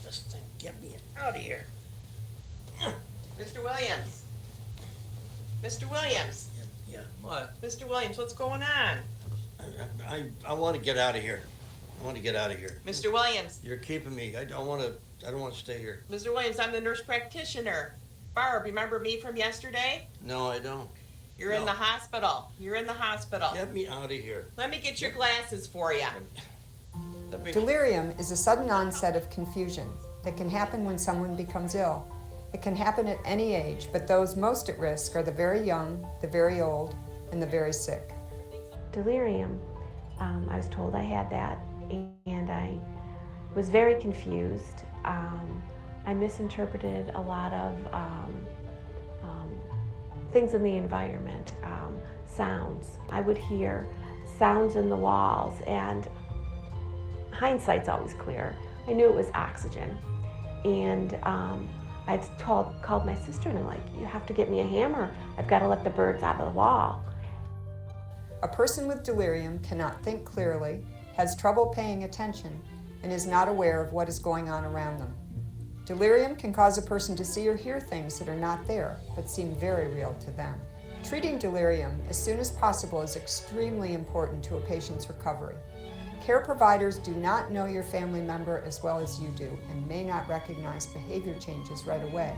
this thing. Get me out of here. Mr. Williams. Mr. Williams. Yeah, what? Mr. Williams, what's going on? I want to get out of here. I want to get out of here. Mr. Williams. You're keeping me. I don't want to stay here. Mr. Williams, I'm the nurse practitioner. Barb, remember me from yesterday? No, I don't. You're in the hospital. You're in the hospital. Get me out of here. Let me get your glasses for you. Delirium is a sudden onset of confusion that can happen when someone becomes ill. It can happen at any age, but those most at risk are the very young, the very old, and the very sick. Delirium, I was told I had that, and I was very confused. I misinterpreted a lot of things in the environment, sounds. I would hear sounds in the walls, and hindsight's always clear. I knew it was oxygen, and I called my sister, and I'm like, you have to get me a hammer. I've got to let the birds out of the wall. A person with delirium cannot think clearly, has trouble paying attention, and is not aware of what is going on around them. Delirium can cause a person to see or hear things that are not there, but seem very real to them. Treating delirium as soon as possible is extremely important to a patient's recovery. Care providers do not know your family member as well as you do and may not recognize behavior changes right away.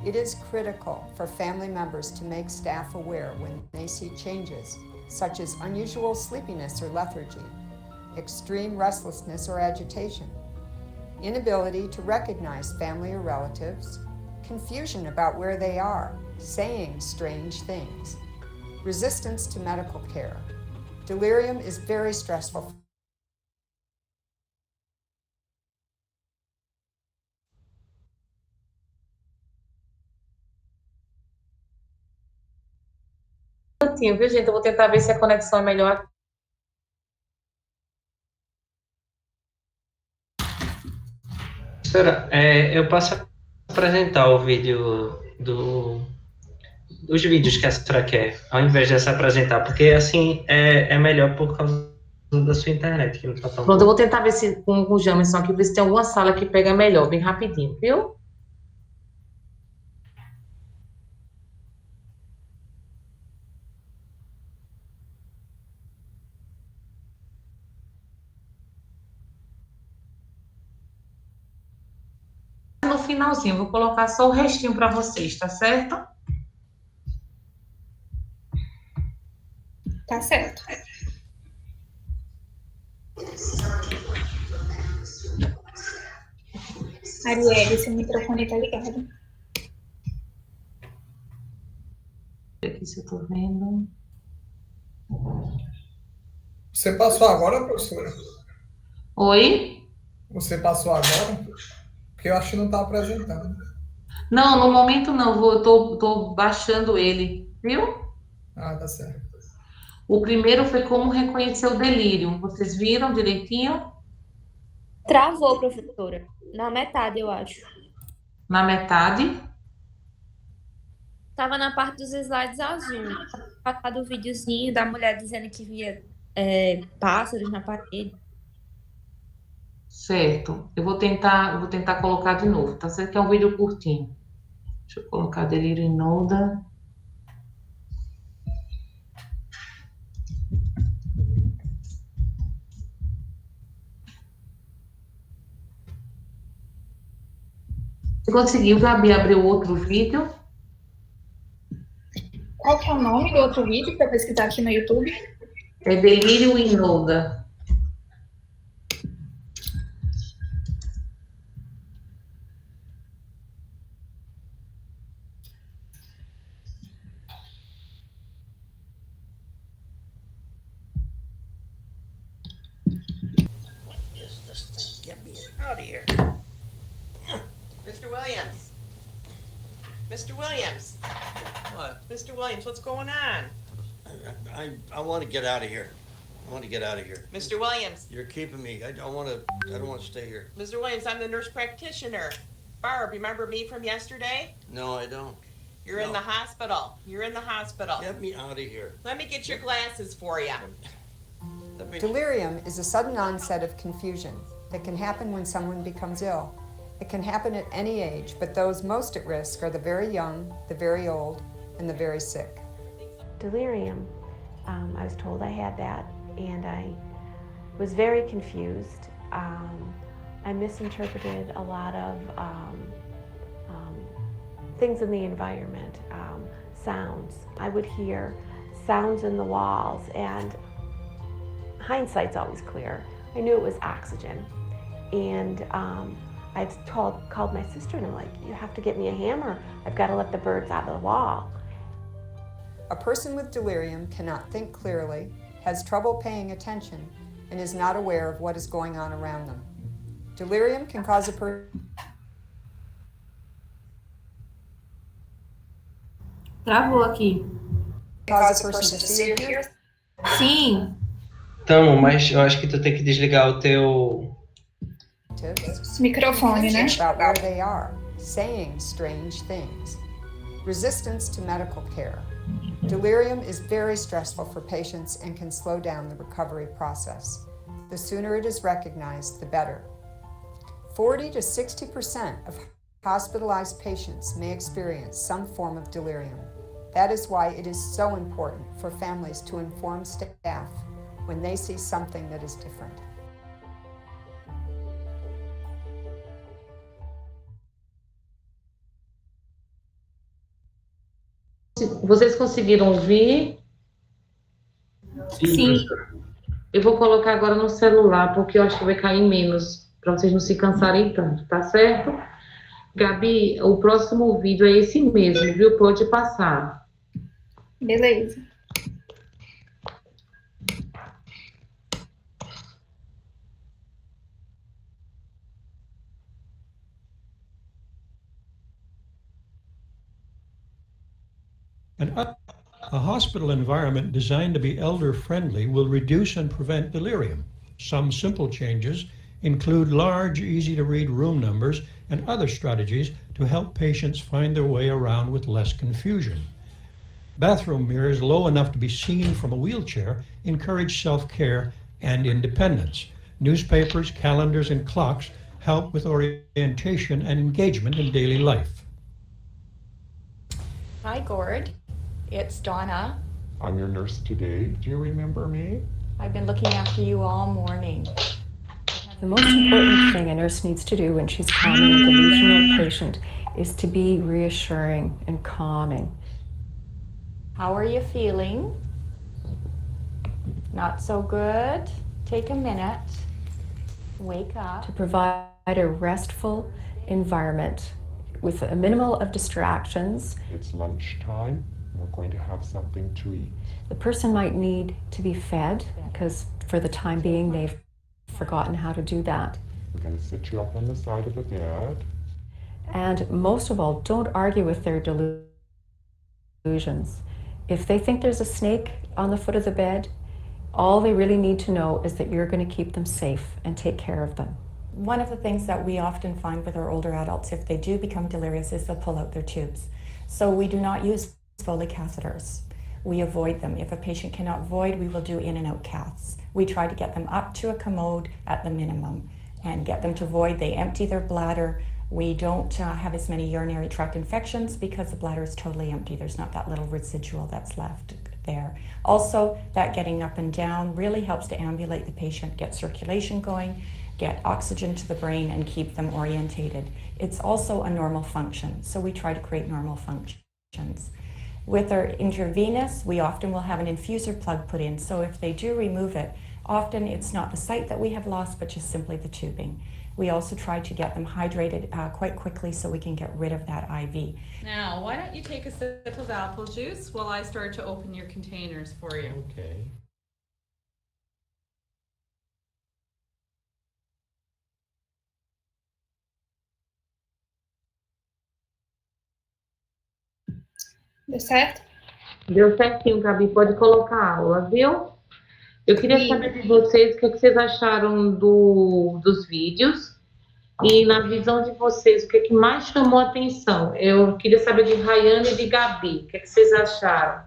It is critical for family members to make staff aware when they see changes, such as unusual sleepiness or lethargy, extreme restlessness or agitation, inability to recognize family or relatives, confusion about where they are, saying strange things, resistance to medical care. Delirium is very stressful. Viu, gente? Eu vou tentar ver se a conexão é melhor. Professora, eu posso apresentar o vídeo os vídeos que a senhora quer, ao invés de se apresentar, porque assim é melhor por causa da sua internet, que não tá tão Pronto, eu boa. vou tentar ver se com o Jamerson aqui, ver se tem alguma sala que pega melhor, bem rapidinho, viu? No finalzinho, vou colocar só o restinho para vocês, tá certo? Tá certo. Arielle, seu microfone tá ligado. Aqui se eu tô vendo. Você passou agora, professora? Oi? Você passou agora? Porque eu acho que não está apresentando. Não, no momento não, eu tô baixando ele, viu? Ah, tá certo. O primeiro foi como reconhecer o delírio. Vocês viram direitinho? Travou, professora. Na metade, eu acho. Na metade. Tava na parte dos slides azul. Passar do videozinho da mulher dizendo que via pássaros na parede. Certo. Eu vou tentar colocar de novo, tá certo? Que é um vídeo curtinho. Deixa eu colocar delírio em Noda. Você conseguiu, Gabi, abrir o outro vídeo? Qual que é o nome do outro vídeo para pesquisar aqui no YouTube? É delírio em Noda. This thing. Get me out of here. Mr. Williams. Mr. Williams. What? Mr. Williams, what's going on? I want to get out of here. I want to get out of here. Mr. Williams. You're keeping me. I don't want to stay here. Mr. Williams, I'm the nurse practitioner. Barb, remember me from yesterday? No, I don't. You're in the hospital. You're in the hospital. Get me out of here. Let me get your glasses for you. Delirium is a sudden onset of confusion that can happen when someone becomes ill. It It can happen at any age, but those most at risk are the very young, the very old, and the very sick. Delirium. I was told I had that, and I was very confused. I misinterpreted a lot of things in the environment, sounds. I would hear sounds in the walls, and hindsight's always clear. I knew it was oxygen, and I called my sister, and I'm like, you have to get me a hammer. I've got to let the birds out of the wall. A person with delirium cannot think clearly, has trouble paying attention, and is not aware of what is going on around them. Delirium can cause a person Travou aqui. to see or hear Sim, Então, mas eu acho que tu tem que desligar o teu. Microfone, né? about where they are, saying strange things. Resistance to medical care. Delirium is very stressful for patients and can slow down the recovery process. The sooner it is recognized, the better. 40 to 60% of hospitalized patients may experience some form of delirium. That is why it is so important for families to inform staff when they see something that is different. Vocês conseguiram ouvir? sim. Eu vou colocar agora no celular, porque eu acho que vai cair menos, para vocês não se cansarem tanto, tá certo? Gabi, o próximo vídeo é esse mesmo, viu? Pode passar. Beleza. A hospital environment designed to be elder-friendly will reduce and prevent delirium. Some simple changes include large, easy-to-read room numbers and other strategies to help patients find their way around with less confusion. Bathroom mirrors low enough to be seen from a wheelchair encourage self-care and independence. Newspapers, calendars, and clocks help with orientation and engagement in daily life. Hi, Gord. It's Donna. I'm your nurse today. Do you remember me? I've been looking after you all morning. The most important thing a nurse needs to do when she's calming a delusional patient is to be reassuring and calming. How are you feeling? Not so good? Take a minute. Wake up. To provide a restful environment with a minimal of distractions. It's lunchtime. We're going to have something to eat. The person might need to be fed because for the time being they've forgotten how to do that. We're going to sit you up on the side of the bed. And most of all, don't argue with their delusions. If they think there's a snake on the foot of the bed, all they really need to know is that you're going to keep them safe and take care of them. One of the things that we often find with our older adults, if they do become delirious, is they'll pull out their tubes. So we do not use Foley catheters. We avoid them. If a patient cannot void, we will do in and out caths. We try to get them up to a commode at the minimum and get them to void. They empty their bladder. We don't have as many urinary tract infections because the bladder is totally empty. There's not that little residual that's left there. Also, that getting up and down really helps to ambulate the patient, get circulation going, get oxygen to the brain, and keep them orientated. It's also a normal function, so we try to create normal functions. With our intravenous, we often will have an infuser plug put in, so if they do remove it, often it's not the site that we have lost, but just simply the tubing. We also try to get them hydrated quite quickly so we can get rid of that IV. Now, why don't you take a sip of apple juice while I start to open your containers for you? Okay. Deu certo? Deu certinho, Gabi. Pode colocar a aula, viu? Eu queria saber de vocês o que vocês acharam dos vídeos e, na visão de vocês, o que mais chamou a atenção. Eu queria saber de Rayane e de Gabi. O que vocês acharam?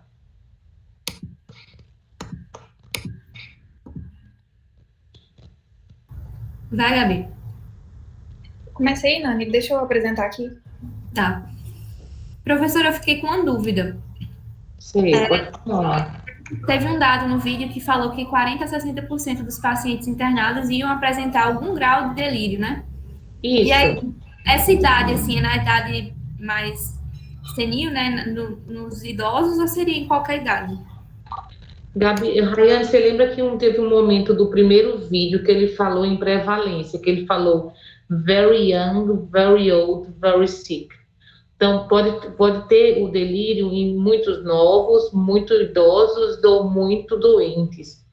Vai, Gabi. Comecei aí, Nani. Deixa eu apresentar aqui. Tá. Professora, eu fiquei com uma dúvida. Sim, pode falar. Teve um dado no vídeo que falou que 40 a 60% dos pacientes internados iam apresentar algum grau de delírio, né? Isso. E aí, essa idade, assim, é na idade mais senil, né? Nos idosos, ou seria em qualquer idade? Gabi, Rayane, você lembra que teve um momento do primeiro vídeo que ele falou em prevalência, que ele falou very young, very old, very sick. Então, pode ter o delírio em muitos novos, muito idosos ou muito doentes.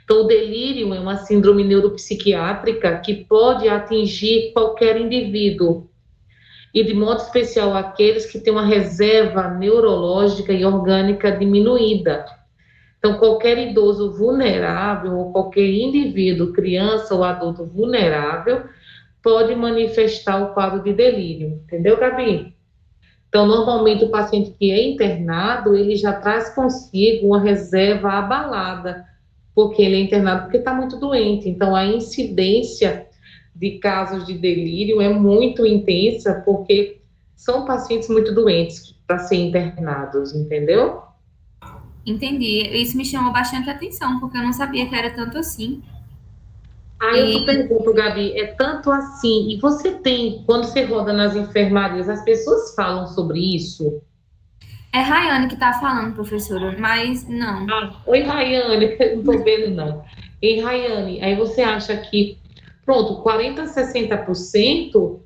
Então, o delírio é uma síndrome neuropsiquiátrica que pode atingir qualquer indivíduo, e de modo especial aqueles que têm uma reserva neurológica e orgânica diminuída. Então, qualquer idoso vulnerável ou qualquer indivíduo, criança ou adulto vulnerável, pode manifestar o quadro de delírio. Entendeu, Gabi? Então, normalmente, o paciente que é internado, ele já traz consigo uma reserva abalada, porque ele é internado porque está muito doente. Então, a incidência de casos de delírio é muito intensa, porque são pacientes muito doentes para serem internados, entendeu? Entendi. Isso me chamou bastante atenção, porque eu não sabia que era tanto assim. Aí eu te pergunto, Gabi, é tanto assim, e você tem, quando você roda nas enfermarias, as pessoas falam sobre isso? É Rayane que tá falando, professora, mas não. Oi, Rayane, não tô vendo, não. E Rayane, aí você acha que, pronto, 40% a 60%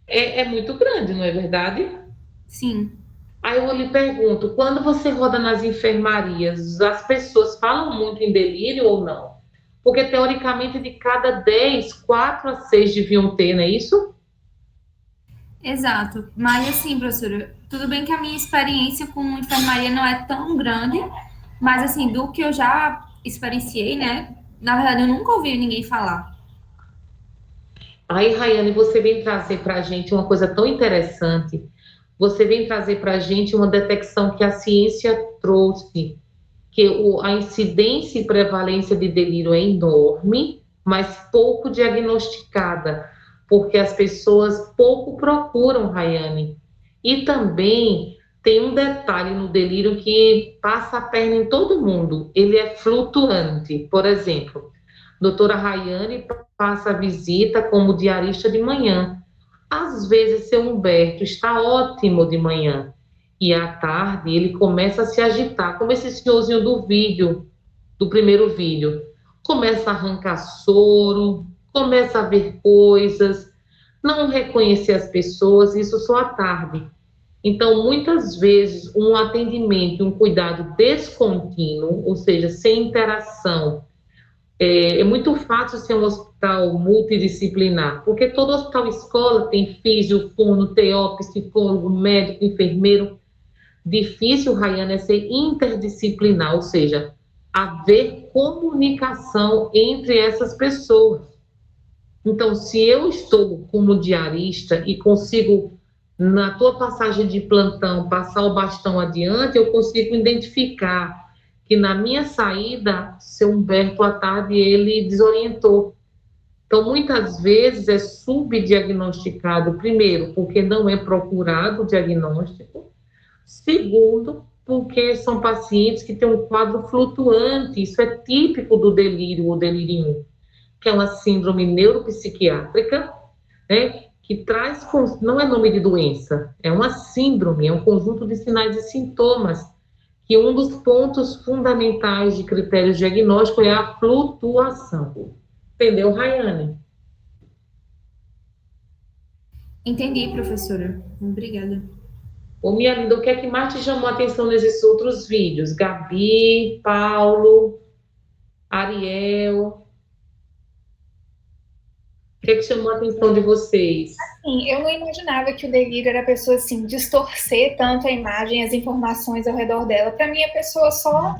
é muito grande, não é verdade? Sim. Aí eu lhe pergunto, quando você roda nas enfermarias, as pessoas falam muito em delírio ou não? Porque, teoricamente, de cada 10, 4 a 6 deviam ter, não é isso? Exato. Mas, assim, professora, tudo bem que a minha experiência com enfermaria não é tão grande, mas, assim, do que eu já experienciei, né? Na verdade, eu nunca ouvi ninguém falar. Aí, Rayane, você vem trazer para a gente uma coisa tão interessante. Você vem trazer para a gente uma detecção que a ciência trouxe, que a incidência e prevalência de delírio é enorme, mas pouco diagnosticada, porque as pessoas pouco procuram, Rayane. E também tem um detalhe no delírio que passa a perna em todo mundo, ele é flutuante. Por exemplo, doutora Rayane passa a visita como diarista de manhã. Às vezes, seu Humberto está ótimo de manhã, e à tarde ele começa a se agitar, como esse senhorzinho do vídeo, do primeiro vídeo. Começa a arrancar soro, começa a ver coisas, não reconhecer as pessoas, isso só à tarde. Então, muitas vezes, um atendimento, um cuidado descontínuo, ou seja, sem interação, é muito fácil ser um hospital multidisciplinar, porque todo hospital escola tem físio, fono, TO, psicólogo, médico, enfermeiro. Difícil, Rayane, é ser interdisciplinar, ou seja, haver comunicação entre essas pessoas. Então, se eu estou como diarista e consigo, na tua passagem de plantão, passar o bastão adiante, eu consigo identificar que na minha saída, seu Humberto, à tarde, ele desorientou. Então, muitas vezes é subdiagnosticado, primeiro, porque não é procurado o diagnóstico, segundo, porque são pacientes que têm um quadro flutuante, isso é típico do delírio ou delírio, que é uma síndrome neuropsiquiátrica, né, que traz, não é nome de doença, é uma síndrome, é um conjunto de sinais e sintomas, que um dos pontos fundamentais de critérios diagnósticos é a flutuação. Entendeu, Rayane? Entendi, professora. Obrigada. Ô, minha linda, o que é que mais te chamou a atenção nesses outros vídeos? Gabi, Paulo, Ariel... O que é que chamou a atenção de vocês? Assim, eu não imaginava que o delírio era a pessoa, assim, distorcer tanto a imagem, as informações ao redor dela. Para mim, a pessoa só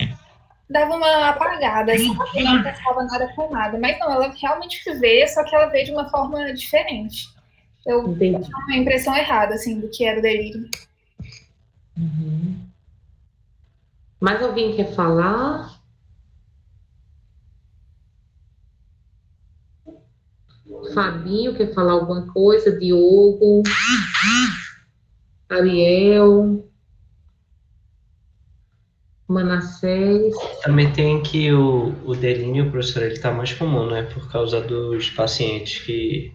dava uma apagada, assim, não pensava nada com nada. Mas não, ela realmente vê, só que ela vê de uma forma diferente. Eu tive uma impressão errada, assim, do que era o delírio. Uhum. Mais alguém quer falar? Fabinho quer falar alguma coisa? Diogo? Ariel? Manassés? Também tem que o delírio, professor, ele está mais comum, né? Por causa dos pacientes que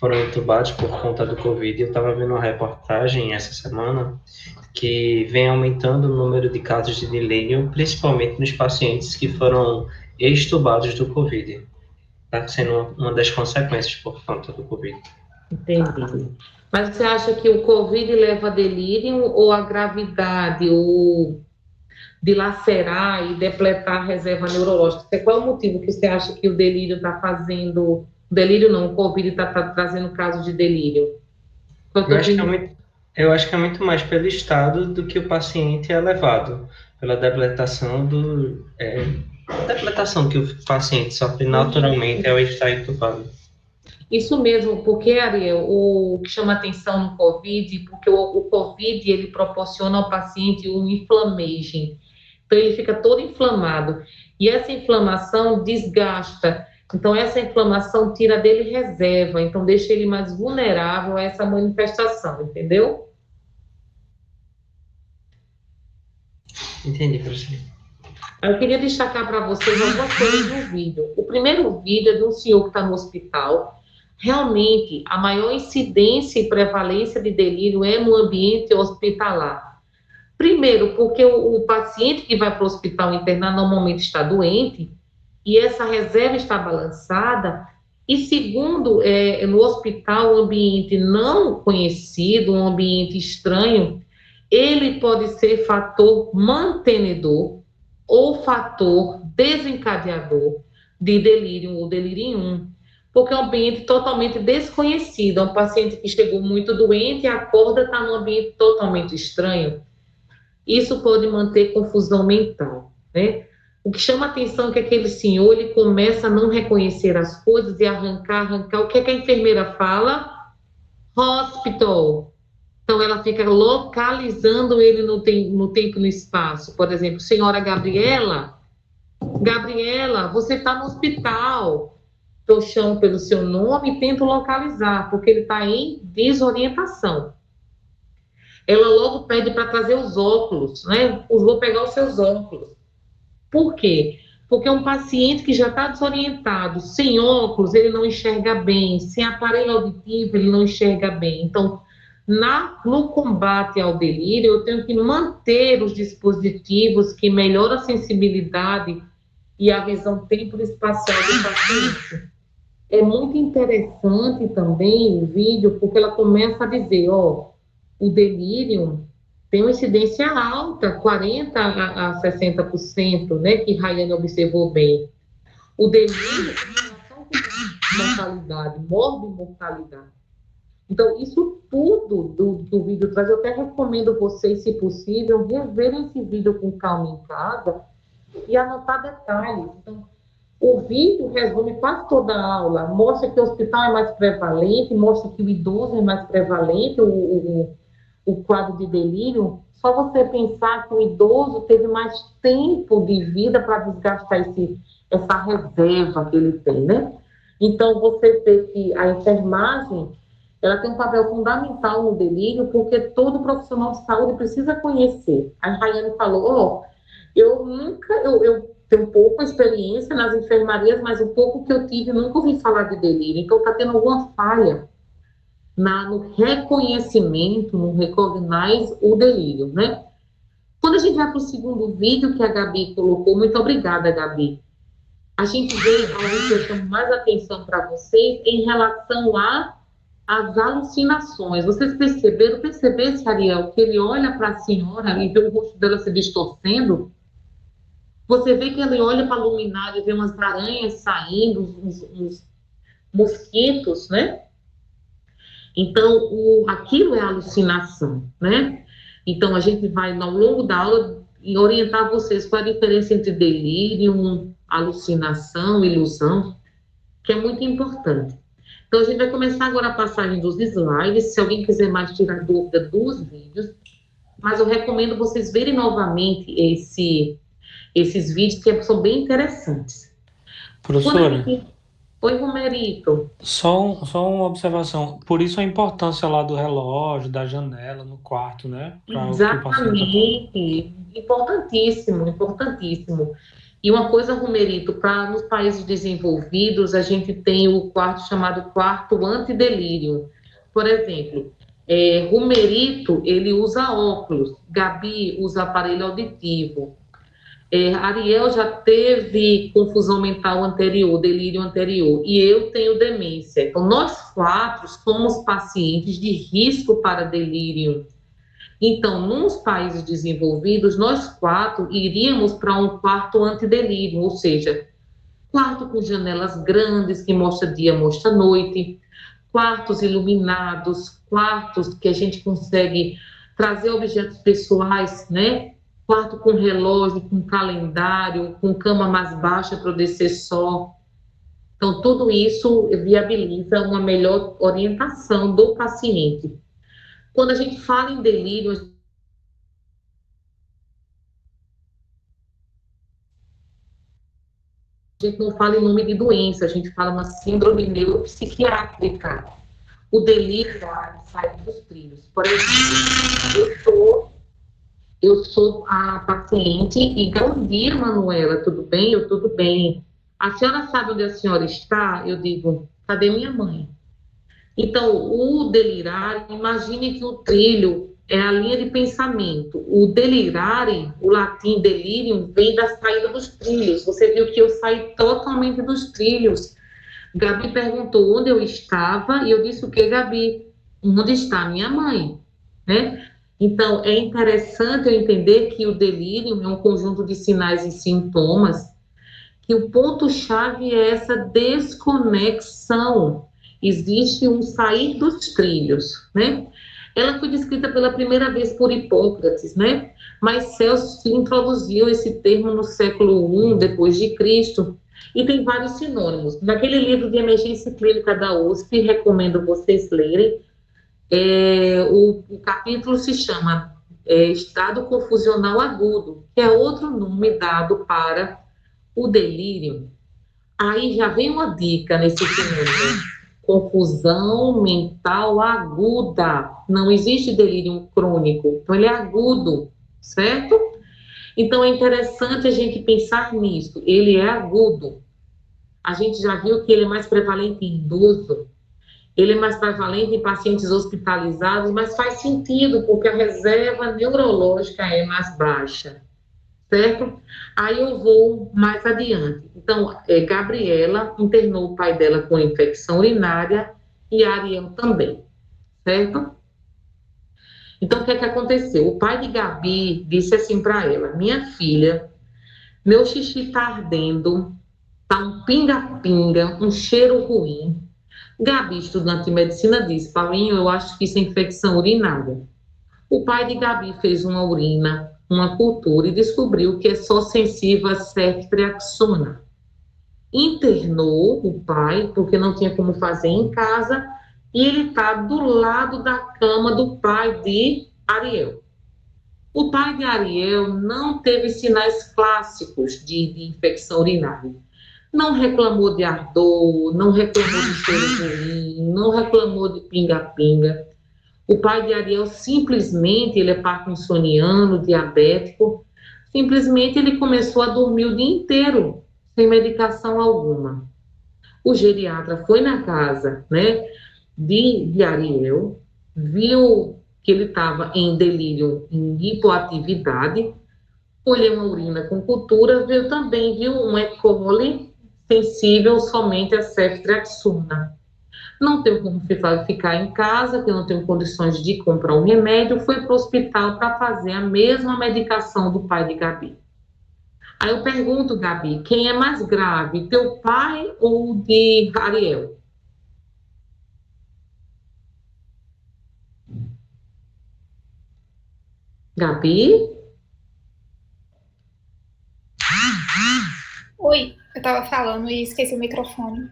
foram entubados por conta do Covid. Eu estava vendo uma reportagem essa semana que vem aumentando o número de casos de delírio, principalmente nos pacientes que foram extubados do Covid. Está sendo uma das consequências por conta do Covid. Entendi. Mas você acha que o Covid leva a delírio ou a gravidade, ou dilacerar e depletar a reserva neurológica? Qual é o motivo que você acha que o delírio está fazendo... Delírio não, o Covid está trazendo casos de delírio? Eu acho que é muito mais pelo estado do que o paciente é levado, pela depletação depletação que o paciente sofre naturalmente ao estar entubado. Isso mesmo, porque, Ariel, o que chama atenção no COVID, porque o COVID, ele proporciona ao paciente um inflammation. Então, ele fica todo inflamado. E essa inflamação desgasta. Então, essa inflamação tira dele reserva. Então, deixa ele mais vulnerável a essa manifestação, entendeu? Entendi, professor. Eu queria destacar para vocês algumas coisas do vídeo. O primeiro vídeo é de um senhor que está no hospital. Realmente, a maior incidência e prevalência de delírio é no ambiente hospitalar. Primeiro, porque o paciente que vai para o hospital internar normalmente está doente e essa reserva está balançada. E segundo, no hospital, um ambiente não conhecido, um ambiente estranho, ele pode ser fator mantenedor ou fator desencadeador de delírio ou delírio 1, porque é um ambiente totalmente desconhecido. É um paciente que chegou muito doente e acorda, está num ambiente totalmente estranho. Isso pode manter confusão mental, né? O que chama a atenção é que aquele senhor, ele começa a não reconhecer as coisas e arrancar. O que é que a enfermeira fala? Hospital. Então, ela fica localizando ele no tempo e no espaço. Por exemplo, senhora Gabriela, você está no hospital. Eu chamo pelo seu nome e tento localizar, porque ele está em desorientação. Ela logo pede para trazer os óculos, né? Vou pegar os seus óculos. Por quê? Porque um paciente que já está desorientado, sem óculos, ele não enxerga bem, sem aparelho auditivo, ele não enxerga bem. Então, no combate ao delírio, eu tenho que manter os dispositivos que melhoram a sensibilidade e a visão tempo-espacial do paciente. É muito interessante também o vídeo, porque ela começa a dizer, o delírio tem uma incidência alta, 40% a 60%, né, que Rayane observou bem. O delírio tem relação com mortalidade, morbimortalidade. Então, isso tudo do vídeo traz. Eu até recomendo vocês, se possível, reverem esse vídeo com calma em casa e anotar detalhes. Então, o vídeo resume quase toda a aula, mostra que o hospital é mais prevalente, mostra que o idoso é mais prevalente, o quadro de delírio. Só você pensar que o idoso teve mais tempo de vida para desgastar essa reserva que ele tem, né? Então, você vê que a enfermagem, ela tem um papel fundamental no delírio, porque todo profissional de saúde precisa conhecer. A Rayane falou, eu tenho pouca experiência nas enfermarias, mas o pouco que eu tive, nunca ouvi falar de delírio. Então, está tendo alguma falha no reconhecimento, no recognize o delírio, né? Quando a gente vai para o segundo vídeo que a Gabi colocou, muito obrigada, Gabi. A gente vê algo que eu chamo mais atenção para vocês em relação às alucinações. Vocês perceberam, Ariel, que ele olha para a senhora e vê o rosto dela se distorcendo? Você vê que ele olha para a luminária e vê umas aranhas saindo, uns mosquitos, né? Então, aquilo é alucinação, né? Então, a gente vai, ao longo da aula, orientar vocês qual a diferença entre delírio, alucinação, ilusão, que é muito importante. Então, a gente vai começar agora a passagem dos slides. Se alguém quiser mais tirar dúvida dos vídeos, mas eu recomendo vocês verem novamente esses vídeos, que são bem interessantes. Professora, Oi, Romerito. Só uma observação. Por isso a importância lá do relógio, da janela no quarto, né? Para o que o paciente Exatamente. Importantíssimo, importantíssimo. E uma coisa, Romerito, para nos países desenvolvidos, a gente tem o quarto chamado quarto antidelírio. Por exemplo, Romerito, ele usa óculos, Gabi usa aparelho auditivo, Ariel já teve confusão mental anterior, delírio anterior, e eu tenho demência. Então, nós quatro somos pacientes de risco para delírio. Então, nos países desenvolvidos, nós quatro iríamos para um quarto antidelírio, ou seja, quarto com janelas grandes, que mostra dia, mostra noite, quartos iluminados, quartos que a gente consegue trazer objetos pessoais, né? Quarto com relógio, com calendário, com cama mais baixa para eu descer só. Então, tudo isso viabiliza uma melhor orientação do paciente. Quando a gente fala em delírio, a gente não fala em nome de doença, a gente fala uma síndrome neuropsiquiátrica. O delírio sai dos trilhos. Por exemplo, eu sou a paciente e bom dia, Manuela, tudo bem? Eu tudo bem. A senhora sabe onde a senhora está? Eu digo, cadê minha mãe? Então, o delirar, imagine que o trilho é a linha de pensamento. O delirare, o latim delirium, vem da saída dos trilhos. Você viu que eu saí totalmente dos trilhos. Gabi perguntou onde eu estava e eu disse o que, Gabi? Onde está minha mãe? Né? Então, é interessante eu entender que o delírio é um conjunto de sinais e sintomas, que o ponto-chave é essa desconexão. Existe um sair dos trilhos, né? Ela foi descrita pela primeira vez por Hipócrates, né? Mas Celso introduziu esse termo no século I depois de Cristo e tem vários sinônimos. Naquele livro de emergência clínica da USP, recomendo vocês lerem, o capítulo se chama estado confusional agudo, que é outro nome dado para o delírio. Aí já vem uma dica nesse sinônimo: confusão mental aguda. Não existe delírio crônico, então ele é agudo, certo? Então é interessante a gente pensar nisso. Ele é agudo. A gente já viu que ele é mais prevalente em idoso, ele é mais prevalente em pacientes hospitalizados, mas faz sentido, porque a reserva neurológica é mais baixa, certo? Aí eu vou mais adiante. Então, Gabriela internou o pai dela com infecção urinária e Ariel também, certo? Então, o que é que aconteceu? O pai de Gabi disse assim para ela: minha filha, meu xixi está ardendo, tá um pinga-pinga, um cheiro ruim. Gabi, estudante de medicina, disse: Paulinho, eu acho que isso é infecção urinária. O pai de Gabi fez uma urina, uma cultura e descobriu que é só sensível a ceftriaxona. Internou o pai, porque não tinha como fazer em casa, e ele está do lado da cama do pai de Ariel. O pai de Ariel não teve sinais clássicos de infecção urinária. Não reclamou de ardor, não reclamou de cheiro ruim, não reclamou de pinga-pinga. O pai de Ariel simplesmente, ele é parkinsoniano, diabético, simplesmente ele começou a dormir o dia inteiro, sem medicação alguma. O geriatra foi na casa, né, de Ariel, viu que ele estava em delírio, em hipoatividade, colheu uma urina com cultura, viu um E. coli sensível somente a ceftriaxona. Não tenho como ficar em casa, que não tenho condições de comprar um remédio, foi para o hospital para fazer a mesma medicação do pai de Gabi. Aí eu pergunto, Gabi, quem é mais grave, teu pai ou de Ariel? Gabi? Oi, eu tava falando e esqueci o microfone.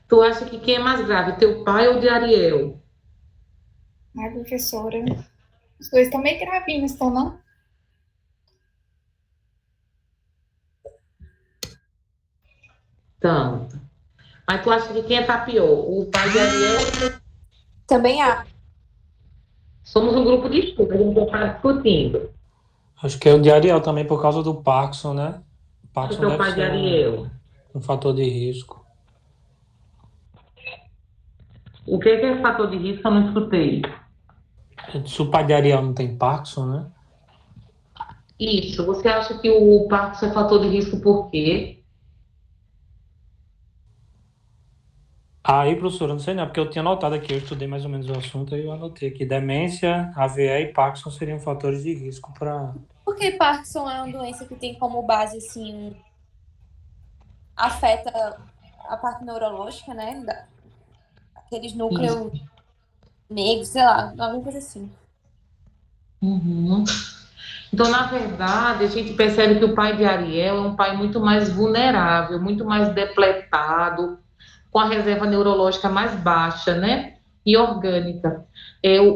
Tu acha que quem é mais grave, teu pai ou de Ariel? Ai, professora, os dois estão meio gravinhos, estão não? Então, Mas tu acha que quem tá pior? O pai de Ariel? Também há. Somos um grupo de estudo, a gente já está discutindo. Acho que é o de Ariel também por causa do Parkinson, né? Parkinson Então, o deve pai de ser Ariel. um fator de risco. O que é fator de risco? Eu não escutei. Se o pai de Ariel não tem Parkinson, né? Isso. Você acha que o Parkinson é fator de risco por quê? Aí, professora, não sei não, porque eu tinha notado aqui, eu estudei mais ou menos o assunto e eu anotei aqui. Demência, AVE e Parkinson seriam fatores de risco para... Porque Parkinson é uma doença que tem como base, assim, afeta a parte neurológica, né? Aqueles núcleos negros, sei lá, alguma coisa assim. Uhum. Então, na verdade, a gente percebe que o pai de Ariel é um pai muito mais vulnerável, muito mais depletado, com a reserva neurológica mais baixa, né? E orgânica.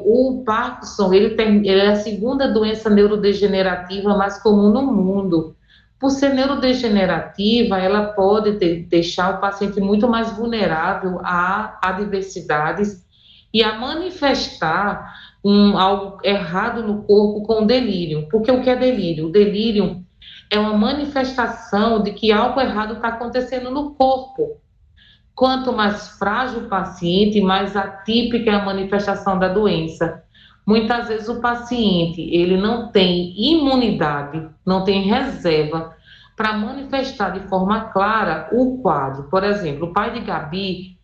O Parkinson, ele é a segunda doença neurodegenerativa mais comum no mundo. Por ser neurodegenerativa, ela pode deixar o paciente muito mais vulnerável a adversidades e a manifestar algo errado no corpo com delírio. Porque o que é delírio? O delírio é uma manifestação de que algo errado está acontecendo no corpo. Quanto mais frágil o paciente, mais atípica é a manifestação da doença. Muitas vezes o paciente, ele não tem imunidade, não tem reserva para manifestar de forma clara o quadro. Por exemplo, o pai de Gabi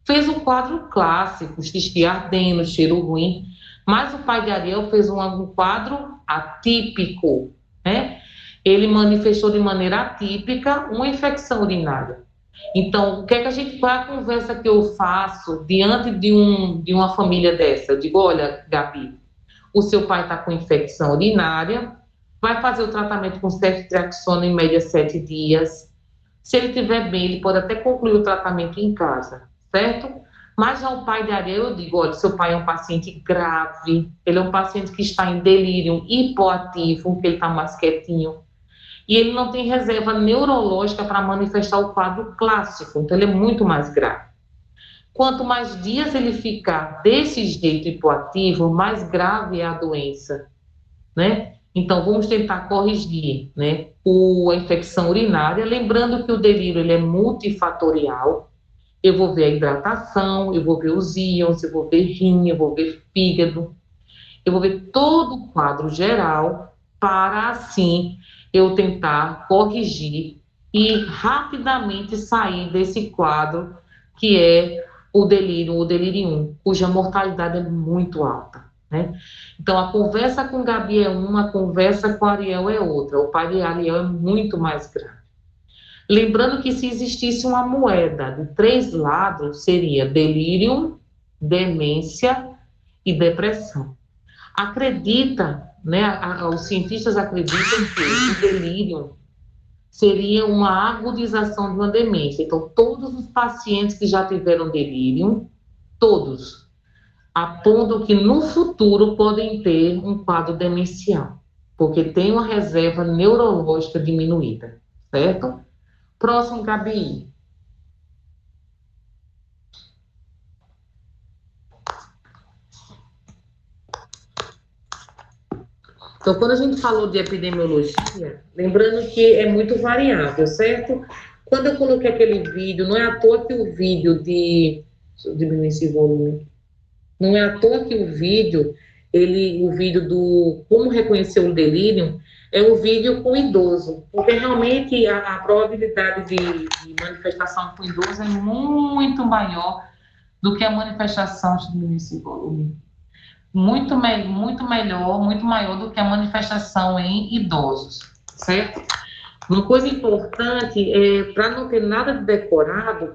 fez o quadro clássico, xixi ardendo, cheiro ruim, mas o pai de Ariel fez um quadro atípico, né? Ele manifestou de maneira atípica uma infecção urinária. Então, qual é a conversa que eu faço diante de uma família dessa? Eu digo, olha, Gabi, o seu pai está com infecção urinária, vai fazer o tratamento com ceftriaxona em média 7 dias. Se ele estiver bem, ele pode até concluir o tratamento em casa, certo? Mas já o pai de Ariel, eu digo, olha, seu pai é um paciente grave, ele é um paciente que está em delírio hipoativo, que ele está mais quietinho, e ele não tem reserva neurológica para manifestar o quadro clássico, então ele é muito mais grave. Quanto mais dias ele ficar desse jeito hipoativo, mais grave é a doença, né? Então, vamos tentar corrigir, né, a infecção urinária, lembrando que o delírio ele é multifatorial. Eu vou ver a hidratação, eu vou ver os íons, eu vou ver rim, eu vou ver fígado, eu vou ver todo o quadro geral para, assim, eu tentar corrigir e rapidamente sair desse quadro que é o delírio, cuja mortalidade é muito alta, né? Então, a conversa com Gabi é uma, a conversa com Ariel é outra. O pai de Ariel é muito mais grave. Lembrando que se existisse uma moeda de 3 lados, seria delírio, demência e depressão. Os cientistas acreditam que o delírio seria uma agudização de uma demência. Então, todos os pacientes que já tiveram delírio, todos, apontam que no futuro podem ter um quadro demencial, porque tem uma reserva neurológica diminuída, certo? Próximo, Gabi. Então, quando a gente falou de epidemiologia, lembrando que é muito variável, certo? Quando eu coloquei aquele vídeo, não é à toa que o vídeo deixa eu diminuir esse volume. Não é à toa que o vídeo do como reconhecer o delírio, é um vídeo com idoso, porque realmente a probabilidade de manifestação com idoso é muito maior do que a manifestação, deixa eu diminuir esse volume, muito melhor, muito maior do que a manifestação em idosos, certo? Uma coisa importante para não ter nada de decorado,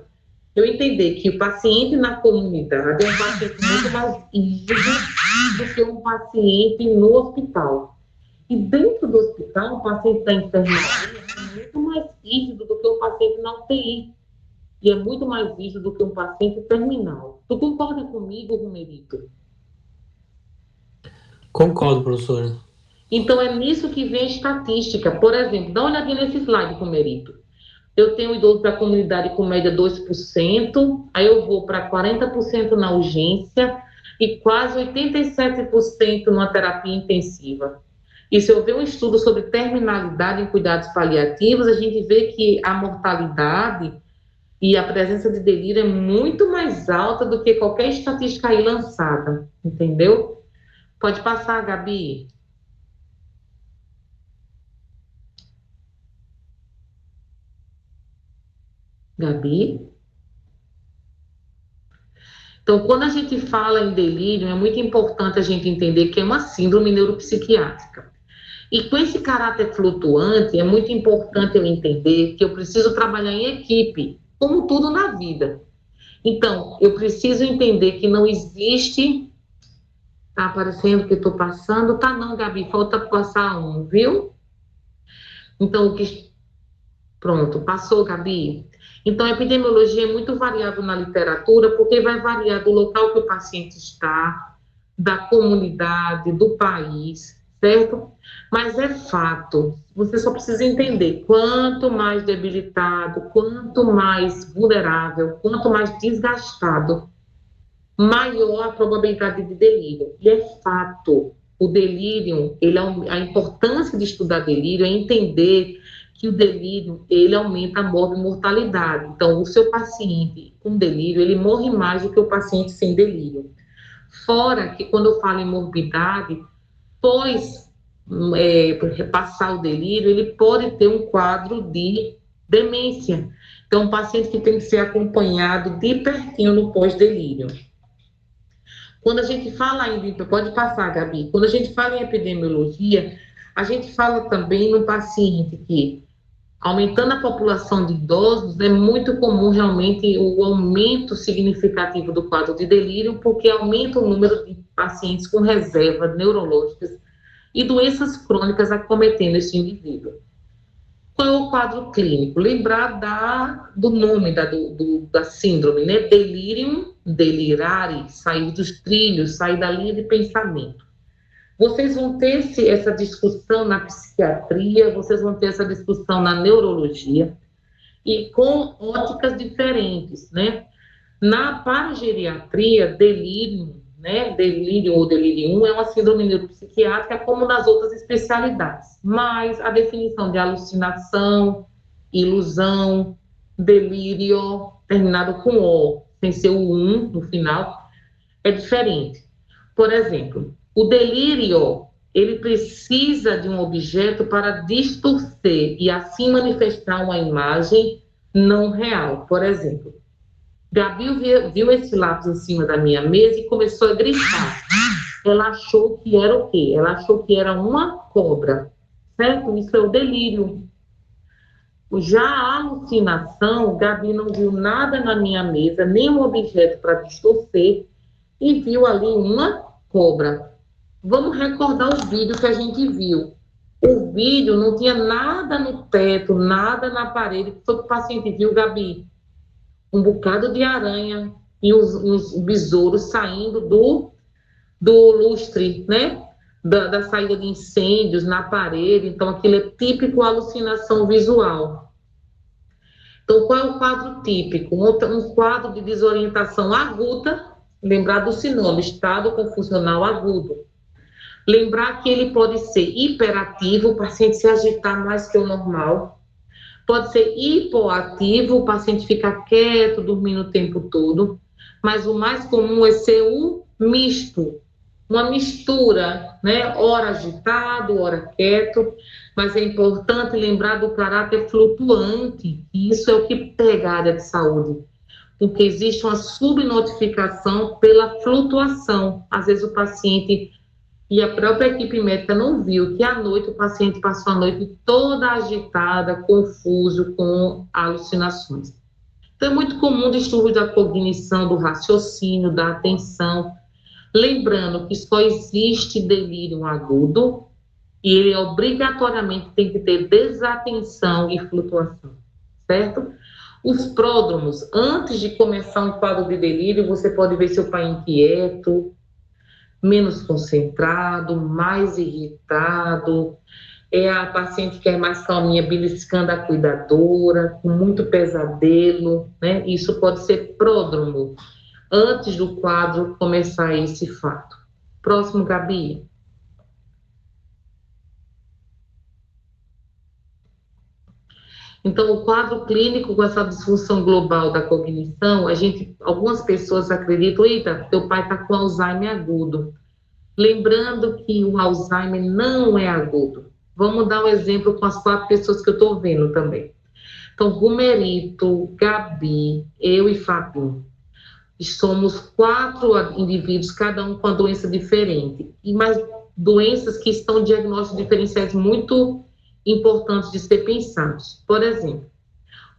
eu entender que o paciente na comunidade é um paciente muito mais rígido do que um paciente no hospital. E dentro do hospital, o paciente da enfermaria é muito mais rígido do que um paciente na UTI. E é muito mais rígido do que um paciente terminal. Tu concorda comigo, Romerito? Concordo, professora. Então, é nisso que vem a estatística. Por exemplo, dá uma olhadinha nesse slide, Romerito. Eu tenho idoso da comunidade com média 2%, aí eu vou para 40% na urgência e quase 87% numa terapia intensiva. E se eu ver um estudo sobre terminalidade em cuidados paliativos, a gente vê que a mortalidade e a presença de delírio é muito mais alta do que qualquer estatística aí lançada, entendeu? Pode passar, Gabi. Gabi? Então, quando a gente fala em delírio, é muito importante a gente entender que é uma síndrome neuropsiquiátrica. E com esse caráter flutuante, é muito importante eu entender que eu preciso trabalhar em equipe, como tudo na vida. Então, eu preciso entender que não existe... Tá aparecendo que eu tô passando? Tá não, Gabi, falta passar um, viu? Então, o que... Pronto, passou, Gabi. Então, a epidemiologia é muito variável na literatura, porque vai variar do local que o paciente está, da comunidade, do país, certo? Mas é fato, você só precisa entender, quanto mais debilitado, quanto mais vulnerável, quanto mais desgastado, maior a probabilidade de delírio. E é fato, o delírio, a importância de estudar delírio é entender que o delírio, ele aumenta a mortalidade. Então, o seu paciente com delírio, ele morre mais do que o paciente sem delírio. Fora que, quando eu falo em morbidade, passar o delírio, ele pode ter um quadro de demência. Então, um paciente que tem que ser acompanhado de pertinho no pós-delírio. Quando a gente fala ainda, pode passar, Gabi, quando a gente fala em epidemiologia, a gente fala também no paciente que, aumentando a população de idosos, é muito comum realmente o aumento significativo do quadro de delírio, porque aumenta o número de pacientes com reservas neurológicas e doenças crônicas acometendo esse indivíduo. Qual é o quadro clínico? Lembrar do nome da síndrome, né? Delirium, delirare, sair dos trilhos, sair da linha de pensamento. Vocês vão ter essa discussão na psiquiatria, vocês vão ter essa discussão na neurologia, e com óticas diferentes, né? Na parageriatria, delírio, né? Delírio ou delirium é uma síndrome neuropsiquiátrica como nas outras especialidades, mas a definição de alucinação, ilusão, delírio, terminado com O, sem ser o no final, é diferente. Por exemplo, o delírio, ele precisa de um objeto para distorcer e assim manifestar uma imagem não real. Por exemplo, Gabi viu esse lápis em cima da minha mesa e começou a gritar. Ela achou que era o quê? Ela achou que era uma cobra, certo? Isso é o delírio. Já a alucinação, Gabi não viu nada na minha mesa, nenhum objeto para distorcer, e viu ali uma cobra. Vamos recordar o vídeo que a gente viu. O vídeo não tinha nada no teto, nada na parede. O que foi que o paciente viu, Gabi? Um bocado de aranha e uns besouros saindo do lustre, né? Da saída de incêndios na parede. Então, aquilo é típico alucinação visual. Então, qual é o quadro típico? Um quadro de desorientação aguda, lembrar do sinônimo, estado confusional agudo. Lembrar que ele pode ser hiperativo, o paciente se agitar mais que o normal. Pode ser hipoativo, o paciente ficar quieto, dormindo o tempo todo. Mas o mais comum é ser o misto. Uma mistura, né? Ora agitado, ora quieto. Mas é importante lembrar do caráter flutuante. E isso é o que pega a área de saúde. Porque existe uma subnotificação pela flutuação. Às vezes o paciente... E a própria equipe médica não viu que à noite o paciente passou a noite toda agitada, confuso, com alucinações. Então, é muito comum distúrbio da cognição, do raciocínio, da atenção. Lembrando que só existe delírio agudo e ele obrigatoriamente tem que ter desatenção e flutuação, certo? Os pródromos, antes de começar um quadro de delírio, você pode ver seu pai inquieto, menos concentrado, mais irritado, É a paciente que é mais calminha, beliscando a cuidadora, com muito pesadelo, né? Isso pode ser pródromo, antes do quadro começar esse fato. Próximo, Gabi. Então, o quadro clínico com essa disfunção global da cognição, algumas pessoas acreditam, eita, teu pai está com Alzheimer agudo. Lembrando que o Alzheimer não é agudo. Vamos dar um exemplo com as 4 pessoas que eu estou vendo também. Então, Gumerito, Gabi, eu e Fabinho. Somos 4 indivíduos, cada um com uma doença diferente. E mais doenças que estão em diagnósticos diferenciais muito importantes de ser pensados. Por exemplo,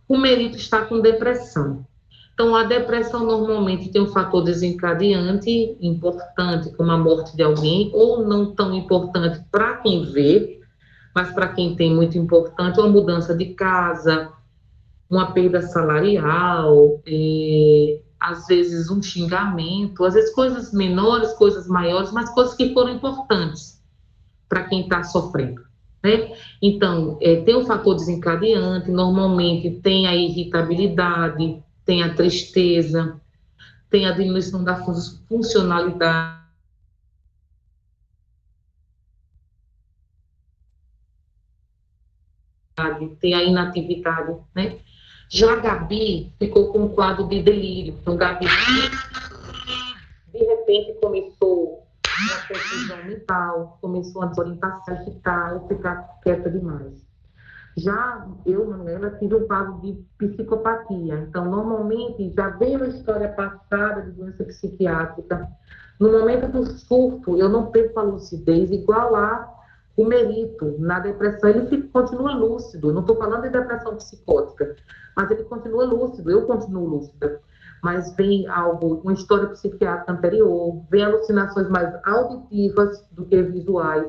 o Merito está com depressão. Então, a depressão normalmente tem um fator desencadeante importante, como a morte de alguém, ou não tão importante para quem vê, mas para quem tem muito importante, uma mudança de casa, uma perda salarial, às vezes um xingamento, às vezes coisas menores, coisas maiores, mas coisas que foram importantes para quem está sofrendo. Né? Então, tem um fator desencadeante, normalmente tem a irritabilidade, tem a tristeza, tem a diminuição da funcionalidade, tem a inatividade, né? Já a Gabi ficou com um quadro de delírio. Então, Gabi, de repente, começou uma confusão mental, começou a desorientação, ficar quieta demais. Já eu, Manuela, tive um quadro de psicopatia. Então, normalmente, já veio uma história passada de doença psiquiátrica. No momento do surto, eu não perco a lucidez, igual a o Merito. Na depressão, ele continua lúcido. Eu não estou falando de depressão psicótica, mas ele continua lúcido, eu continuo lúcida. Mas vem uma história psiquiátrica anterior, vem alucinações mais auditivas do que visuais.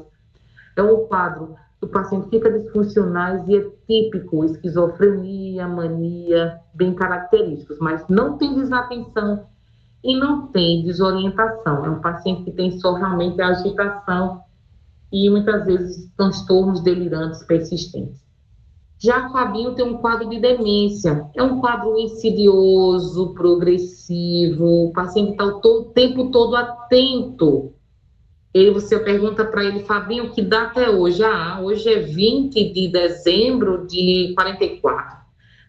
É um quadro que o paciente fica disfuncionais e é típico, esquizofrenia, mania, bem característicos, mas não tem desatenção e não tem desorientação. É um paciente que tem só realmente agitação e muitas vezes transtornos delirantes persistentes. Já Fabinho tem um quadro de demência, é um quadro insidioso, progressivo, o paciente está o tempo todo atento. Você pergunta para ele, Fabinho, que data é hoje? Hoje é 20 de dezembro de 44.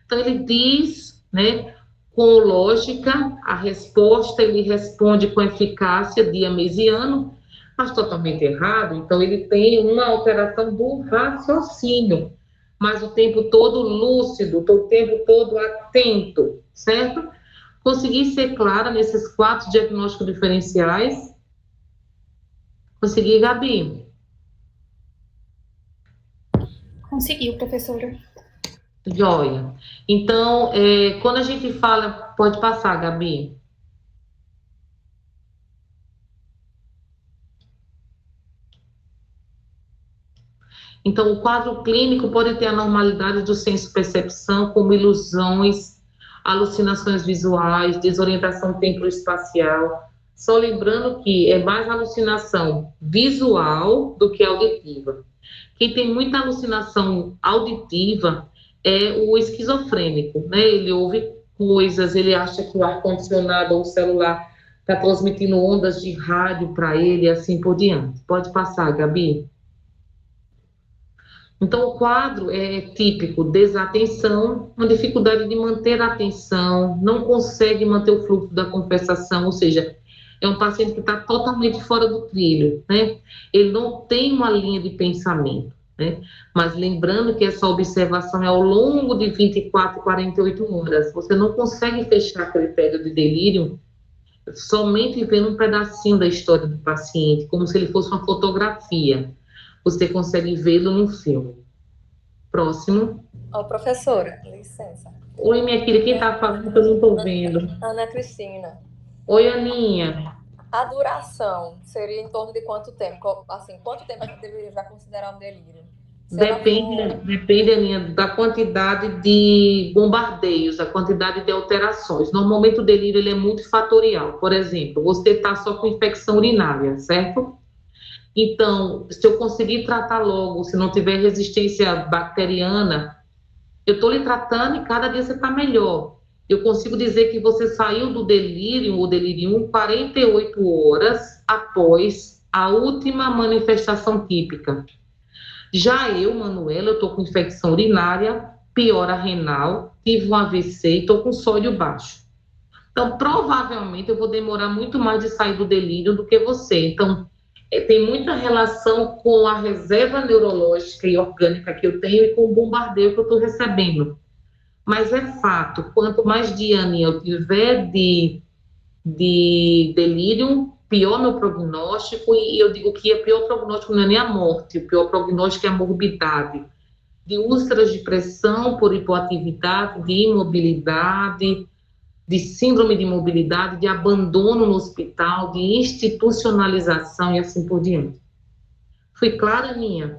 Então ele diz, né, com lógica, a resposta, ele responde com eficácia, dia, mês e ano, mas totalmente errado. Então ele tem uma alteração do raciocínio, mas o tempo todo lúcido, o tempo todo atento, certo? Consegui ser clara nesses 4 diagnósticos diferenciais? Consegui, Gabi? Conseguiu, professora. Joia. Então, quando a gente fala... Pode passar, Gabi. Então, o quadro clínico pode ter anormalidade do senso-percepção, como ilusões, alucinações visuais, desorientação temporoespacial. Só lembrando que é mais alucinação visual do que auditiva. Quem tem muita alucinação auditiva é o esquizofrênico, né? Ele ouve coisas, ele acha que o ar-condicionado ou o celular está transmitindo ondas de rádio para ele e assim por diante. Pode passar, Gabi. Então, o quadro é típico, desatenção, uma dificuldade de manter a atenção, não consegue manter o fluxo da conversação, ou seja, é um paciente que está totalmente fora do trilho, né? Ele não tem uma linha de pensamento, né? Mas lembrando que essa observação é ao longo de 24, 48 horas. Você não consegue fechar critério de delírio somente vendo um pedacinho da história do paciente, como se ele fosse uma fotografia. Você consegue vê-lo num filme. Próximo. Professora, licença. Oi, minha filha, quem está falando que eu não estou vendo? Ana Cristina. Oi, Aninha. A duração seria em torno de quanto tempo? Assim, quanto tempo a gente deveria já considerar um delírio? Depende, Aninha, da quantidade de bombardeios, da quantidade de alterações. Normalmente o delírio ele é multifatorial. Por exemplo, você está só com infecção urinária, certo? Então, se eu conseguir tratar logo, se não tiver resistência bacteriana, eu estou lhe tratando e cada dia você está melhor. Eu consigo dizer que você saiu do delírio, o delírio 48 horas após a última manifestação típica. Já eu, Manuela, eu estou com infecção urinária, piora renal, tive um AVC e estou com sódio baixo. Então, provavelmente, eu vou demorar muito mais de sair do delírio do que você. Então, tem muita relação com a reserva neurológica e orgânica que eu tenho e com o bombardeio que eu estou recebendo. Mas é fato, quanto mais dianinha eu tiver de delírio, pior meu prognóstico, e eu digo que o pior prognóstico não é nem a morte, o pior prognóstico é a morbidade. De úlceras de pressão por hipoatividade, de imobilidade, de síndrome de imobilidade, de abandono no hospital, de institucionalização e assim por diante. Fui clara, Aninha?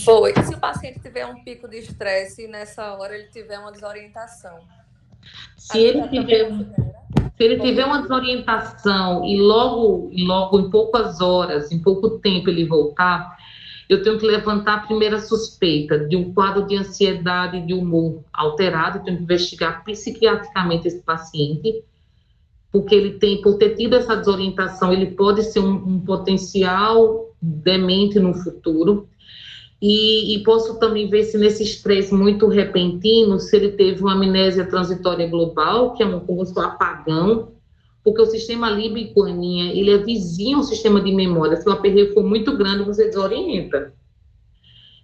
Foi. Se o paciente tiver um pico de estresse e nessa hora ele tiver uma desorientação? Se ele tiver uma desorientação e logo em poucas horas, em pouco tempo ele voltar, eu tenho que levantar a primeira suspeita de um quadro de ansiedade e de humor alterado. Eu tenho que investigar psiquiatricamente esse paciente, porque ele tem, por ter tido essa desorientação, ele pode ser um potencial demente no futuro. E posso também ver se nesse estresse muito repentino, se ele teve uma amnésia transitória global, que é como se fosse um apagão, porque o sistema límbico, Aninha, ele é vizinho ao sistema de memória. Se o aperreio for muito grande, você desorienta.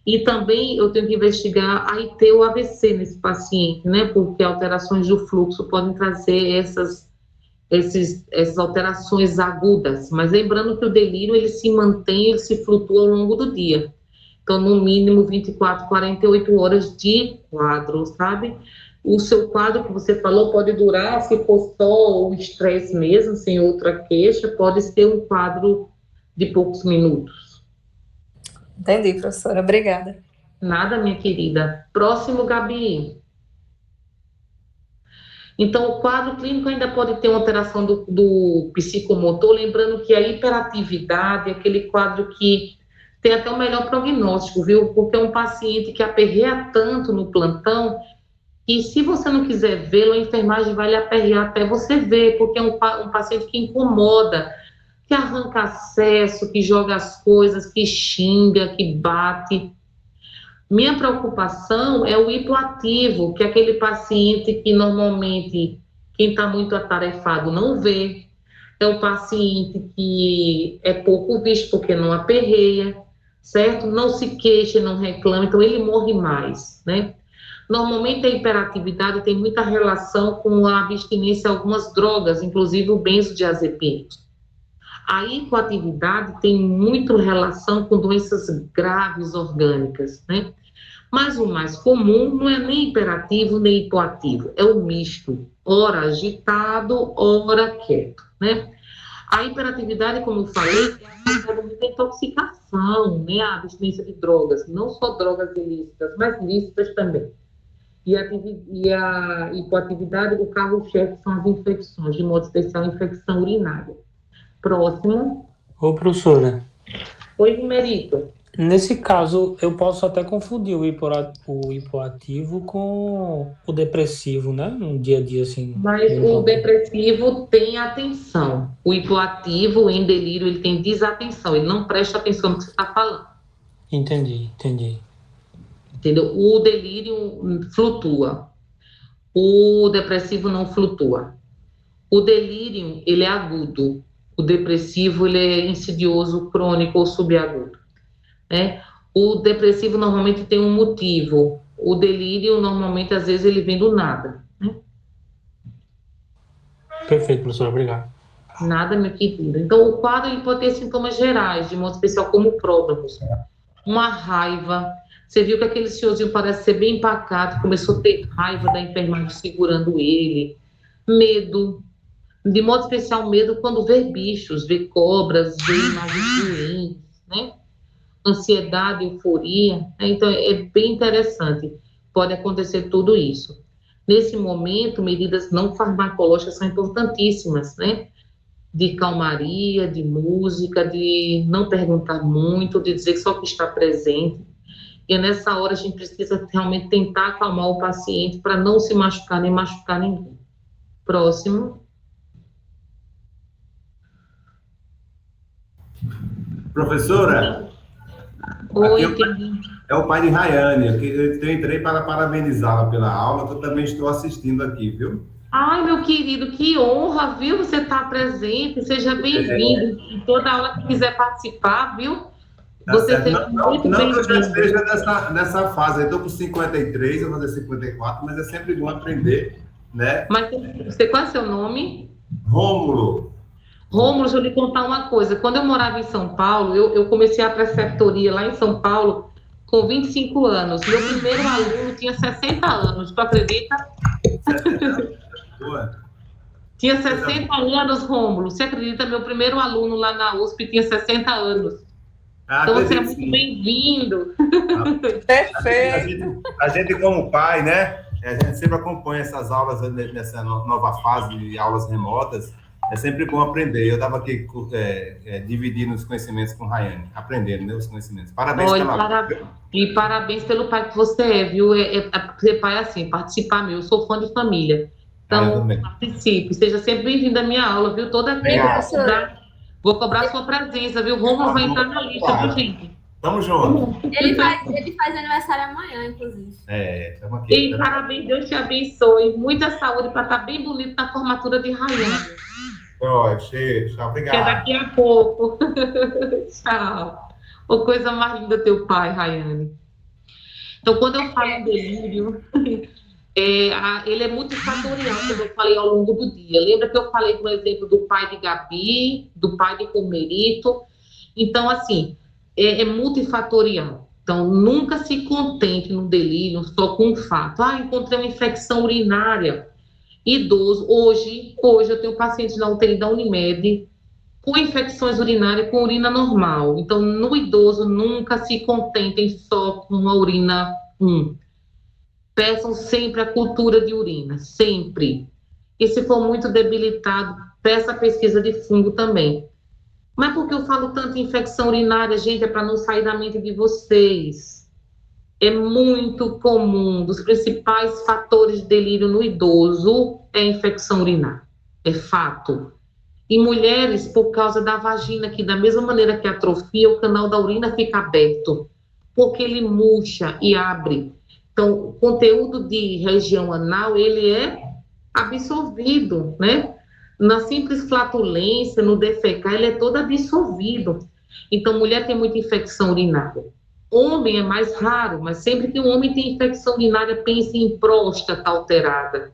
E também eu tenho que investigar a IT ou AVC nesse paciente, né? Porque alterações do fluxo podem trazer essas alterações agudas. Mas lembrando que o delírio, ele se mantém, ele se flutua ao longo do dia. Então, no mínimo 24, 48 horas de quadro, sabe? O seu quadro que você falou pode durar, se for só o estresse mesmo, sem outra queixa, pode ser um quadro de poucos minutos. Entendi, professora. Obrigada. Nada, minha querida. Próximo, Gabi. Então, o quadro clínico ainda pode ter uma alteração do psicomotor, lembrando que a hiperatividade é aquele quadro que tem até o melhor prognóstico, viu? Porque é um paciente que aperreia tanto no plantão e se você não quiser vê-lo, a enfermagem vai lhe aperrear até você ver, porque é um paciente que incomoda, que arranca acesso, que joga as coisas, que xinga, que bate. Minha preocupação é o hipoativo, que é aquele paciente que normalmente quem está muito atarefado não vê. É o paciente que é pouco visto porque não aperreia, certo? Não se queixa, não reclama, então ele morre mais, né? Normalmente a hiperatividade tem muita relação com a abstinência a algumas drogas, inclusive o benzodiazepínico. A hipoatividade tem muito relação com doenças graves orgânicas, né? Mas o mais comum não é nem hiperativo nem hipoativo, é o misto, ora agitado, ora quieto, né? A hiperatividade, como eu falei, é muita intoxicação, né? A abstinência de drogas, não só drogas ilícitas, mas lícitas também. E a hipoatividade, o carro-chefe são as infecções, de modo especial a infecção urinária. Próximo. Ô, professora. Oi, Merito. Nesse caso, eu posso até confundir o hipoativo com o depressivo, né? No dia a dia, assim. Mas o depressivo tem atenção. O hipoativo, em delírio, ele tem desatenção. Ele não presta atenção no que você está falando. Entendi. Entendeu? O delírio flutua. O depressivo não flutua. O delírio, ele é agudo. O depressivo, ele é insidioso, crônico ou subagudo. Né? O depressivo normalmente tem um motivo. O delírio, normalmente, às vezes, ele vem do nada. Né? Perfeito, professor. Obrigado. Nada, meu querido. Então, o quadro ele pode ter sintomas gerais, de modo especial, como pródromos. Uma raiva. Você viu que aquele senhorzinho parece ser bem empacato, começou a ter raiva da enfermagem segurando ele. Medo. De modo especial, medo quando vê bichos, vê cobras, vê imagens ruins, né? Ansiedade, euforia. Né? Então, é bem interessante. Pode acontecer tudo isso. Nesse momento, medidas não farmacológicas são importantíssimas, né? de calmaria, de música, de não perguntar muito, de dizer só que está presente. E nessa hora a gente precisa realmente tentar acalmar o paciente para não se machucar nem machucar ninguém. Próximo. Professora, Oi, é o pai de Rayane. Eu entrei para parabenizá-la pela aula, que eu também estou assistindo aqui, viu? Ai, meu querido, que honra, viu? Você estar presente, seja bem-vindo. Em toda aula que quiser participar, viu? Tá Você certo. seja muito Não que eu já bem-vindo. esteja nessa fase, eu estou com 53, eu vou fazer 54, mas é sempre bom aprender, né? Mas qual é seu nome? Rômulo. Rômulo, deixa eu lhe contar uma coisa. Quando eu morava em São Paulo, eu comecei a preceptoria lá em São Paulo com 25 anos. Meu primeiro aluno tinha 60 anos, tu acredita? Tinha 60 anos, Rômulo. Você acredita? Meu primeiro aluno lá na USP tinha 60 anos. Então você é muito bem-vindo. Perfeito. A gente como pai, né? A gente sempre acompanha essas aulas nessa nova fase de aulas remotas. É sempre bom aprender. Eu estava aqui dividindo os conhecimentos com Rayane, aprendendo, né, os conhecimentos. Parabéns E parabéns pelo pai que você é, viu? Ser pai é assim, participar meu. Eu sou fã de família. Então, participe. Seja sempre bem-vindo à minha aula, viu? Toda vez vou cobrar sua presença, viu? Romulo vai entrar na lista, viu, gente? Tamo junto. Ele faz aniversário amanhã, inclusive. Estamos aqui. E parabéns, Deus te abençoe. Muita saúde para estar bem bonito na formatura de Rayane. Tchau, obrigado. Que é daqui a pouco. Tchau. Ô, coisa mais linda teu pai, Rayane. Então, quando eu falo em delírio, ele é multifatorial, como eu falei ao longo do dia. Lembra que eu falei, por exemplo, do pai de Gabi, do pai de Comerito? Então, assim, é multifatorial. Então, nunca se contente no delírio só com um fato. Encontrei uma infecção urinária. Idoso, hoje eu tenho pacientes na UTI da Unimed com infecções urinárias com urina normal. Então, no idoso, nunca se contentem só com uma urina 1. Peçam sempre a cultura de urina, sempre. E se for muito debilitado, peça a pesquisa de fungo também. Mas por que eu falo tanto em infecção urinária, gente? É para não sair da mente de vocês. É muito comum, dos principais fatores de delírio no idoso é a infecção urinária. É fato. E mulheres, por causa da vagina, que da mesma maneira que atrofia, o canal da urina fica aberto, porque ele murcha e abre. Então, o conteúdo de região anal, ele é absorvido, né? Na simples flatulência, no defecar, ele é todo absorvido. Então, mulher tem muita infecção urinária. Homem é mais raro, mas sempre que um homem tem infecção urinária, pense em próstata alterada.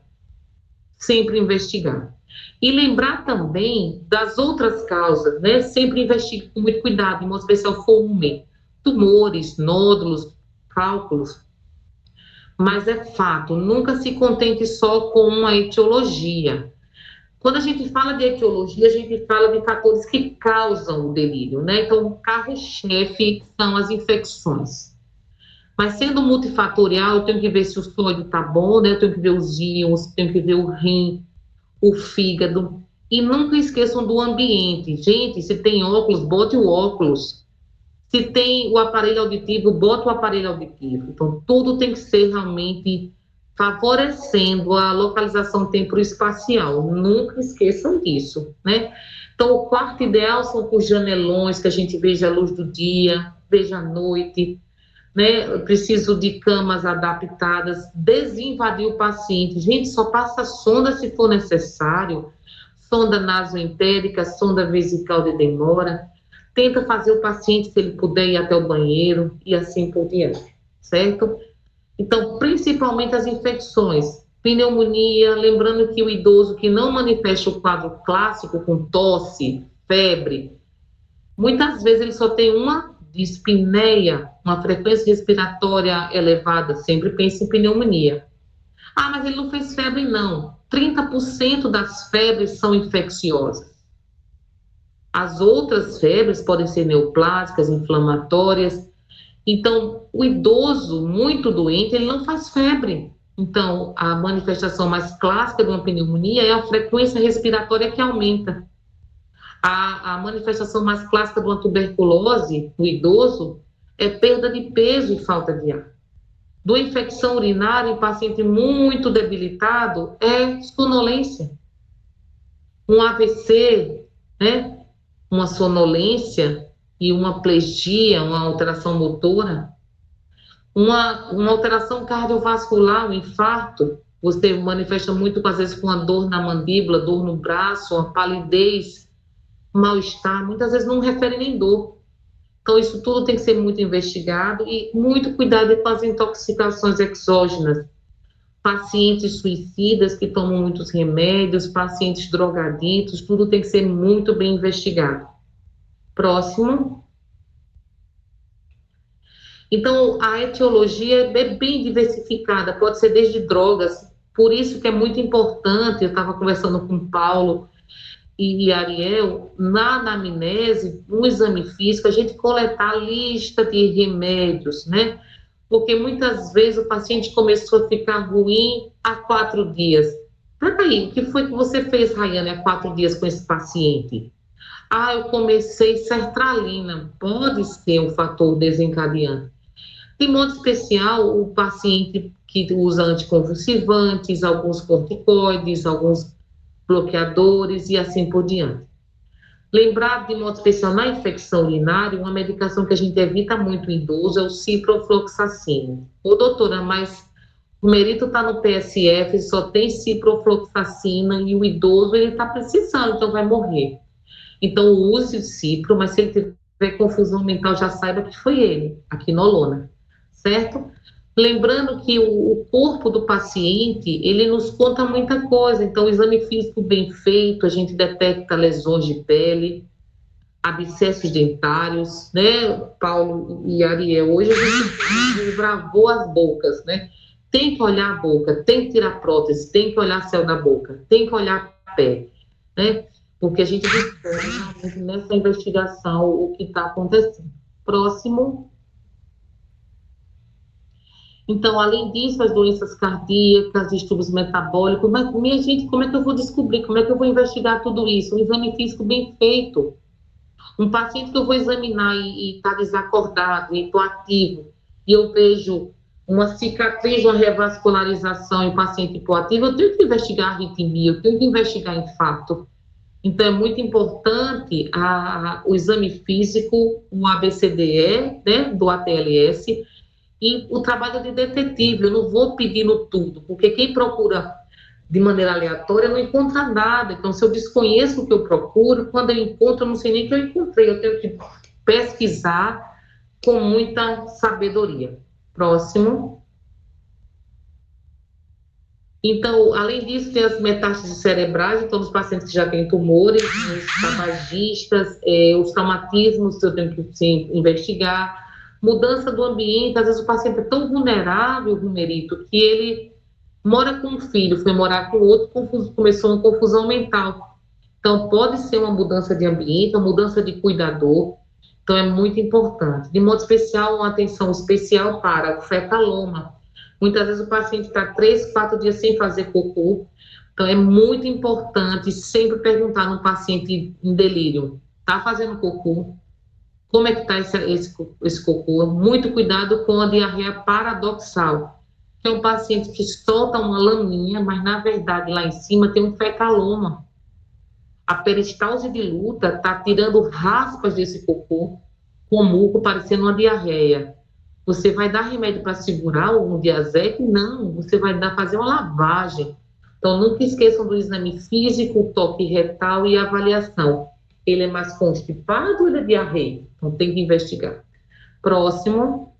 Sempre investigar. E lembrar também das outras causas, né? Sempre investigue com muito cuidado, em modo especial fome, tumores, nódulos, cálculos. Mas é fato, nunca se contente só com uma etiologia. Quando a gente fala de etiologia, a gente fala de fatores que causam o delírio, né? Então, o carro-chefe são as infecções. Mas sendo multifatorial, eu tenho que ver se o sódio está bom, né? Eu tenho que ver os íons, tenho que ver o rim, o fígado. E nunca esqueçam do ambiente. Gente, se tem óculos, bote o óculos. Se tem o aparelho auditivo, bota o aparelho auditivo. Então, tudo tem que ser realmente favorecendo a localização temporoespacial. Nunca esqueçam disso, né? Então, o quarto ideal são com janelões, que a gente veja a luz do dia, veja a noite, né? Eu preciso de camas adaptadas, desinvadir o paciente. Gente, só passa sonda se for necessário, sonda nasoentérica, sonda vesical de demora. Tenta fazer o paciente, se ele puder, ir até o banheiro e assim por diante, certo? Então, principalmente as infecções, pneumonia, lembrando que o idoso que não manifesta o quadro clássico com tosse, febre, muitas vezes ele só tem uma dispneia, uma frequência respiratória elevada, sempre pensa em pneumonia. Mas ele não fez febre, não. 30% das febres são infecciosas. As outras febres podem ser neoplásicas, inflamatórias. Então, o idoso muito doente, ele não faz febre. Então, a manifestação mais clássica de uma pneumonia é a frequência respiratória que aumenta. A manifestação mais clássica de uma tuberculose no idoso é perda de peso e falta de ar. Do infecção urinária em paciente muito debilitado é sonolência. Um AVC, né? Uma sonolência e uma plegia, uma alteração motora. Uma alteração cardiovascular, um infarto, você manifesta muito, às vezes, com a dor na mandíbula, dor no braço, uma palidez, mal-estar, muitas vezes não refere nem dor. Então, isso tudo tem que ser muito investigado e muito cuidado com as intoxicações exógenas. Pacientes suicidas que tomam muitos remédios, pacientes drogaditos, tudo tem que ser muito bem investigado. Próximo. Então, a etiologia é bem diversificada, pode ser desde drogas, por isso que é muito importante, eu estava conversando com o Paulo e Ariel, na anamnese, no exame físico, a gente coletar a lista de remédios, né? Porque muitas vezes o paciente começou a ficar ruim há 4 dias. Peraí, o que foi que você fez, Rayane, há 4 dias com esse paciente? Ah, eu comecei sertralina, pode ser um fator desencadeante. De modo especial, o paciente que usa anticonvulsivantes, alguns corticoides, alguns bloqueadores e assim por diante. Lembrar, de modo especial, na infecção urinária, uma medicação que a gente evita muito em idoso é o ciprofloxacina. Ô, doutora, mas o Merito está no PSF, só tem ciprofloxacina e o idoso, ele está precisando, então vai morrer. Então, use o cipro, mas se ele tiver confusão mental, já saiba que foi ele, a quinolona, certo? Lembrando que o corpo do paciente, ele nos conta muita coisa. Então, o exame físico bem feito, a gente detecta lesões de pele, abscessos dentários, né? Paulo e Ariel, hoje a gente desbravou as bocas, né? Tem que olhar a boca, tem que tirar prótese, tem que olhar céu da boca, tem que olhar pé, né? Porque a gente descobre nessa investigação o que está acontecendo. Próximo. Então, além disso, as doenças cardíacas, distúrbios metabólicos, mas, minha gente, como é que eu vou descobrir? Como é que eu vou investigar tudo isso? Um exame físico bem feito. Um paciente que eu vou examinar e está desacordado, hipoativo, e eu vejo uma cicatriz, uma revascularização em paciente hipoativo, eu tenho que investigar arritmia, eu tenho que investigar infarto. Então, é muito importante o exame físico, o ABCDE, né, do ATLS, e o trabalho de detetive. Eu não vou pedindo tudo, porque quem procura de maneira aleatória não encontra nada. Então, se eu desconheço o que eu procuro, quando eu encontro, eu não sei nem o que eu encontrei. Eu tenho que pesquisar com muita sabedoria. Próximo. Então, além disso, tem as metástases cerebrais, então, os pacientes que já têm tumores, os tabagistas, os traumatismos, eu tenho que sim, investigar. Mudança do ambiente, às vezes o paciente é tão vulnerável, Merito, que ele mora com um filho, foi morar com outro, começou uma confusão mental. Então, pode ser uma mudança de ambiente, uma mudança de cuidador, então é muito importante. De modo especial, uma atenção especial para o fecaloma. Muitas vezes o paciente está 3, 4 dias sem fazer cocô, então é muito importante sempre perguntar no paciente em delírio, está fazendo cocô? Como é que está esse cocô? Muito cuidado com a diarreia paradoxal, que é um paciente que solta uma laminha, mas na verdade lá em cima tem um fecaloma. A peristalse diluta está tirando raspas desse cocô com muco, parecendo uma diarreia. Você vai dar remédio para segurar um Diazec? Não, você vai fazer uma lavagem. Então, nunca esqueçam do exame físico, toque retal e avaliação. Ele é mais constipado ou ele é diarreia? Então, tem que investigar. Próximo.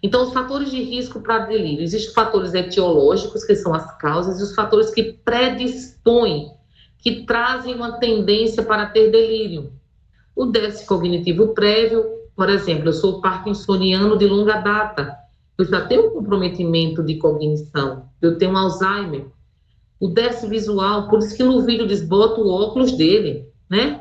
Então, os fatores de risco para delírio. Existem fatores etiológicos, que são as causas, e os fatores que predispõem, que trazem uma tendência para ter delírio. O déficit cognitivo prévio, por exemplo, eu sou parkinsoniano de longa data, eu já tenho um comprometimento de cognição, eu tenho Alzheimer. O déficit visual, por isso que no vídeo desbota o óculos dele, né?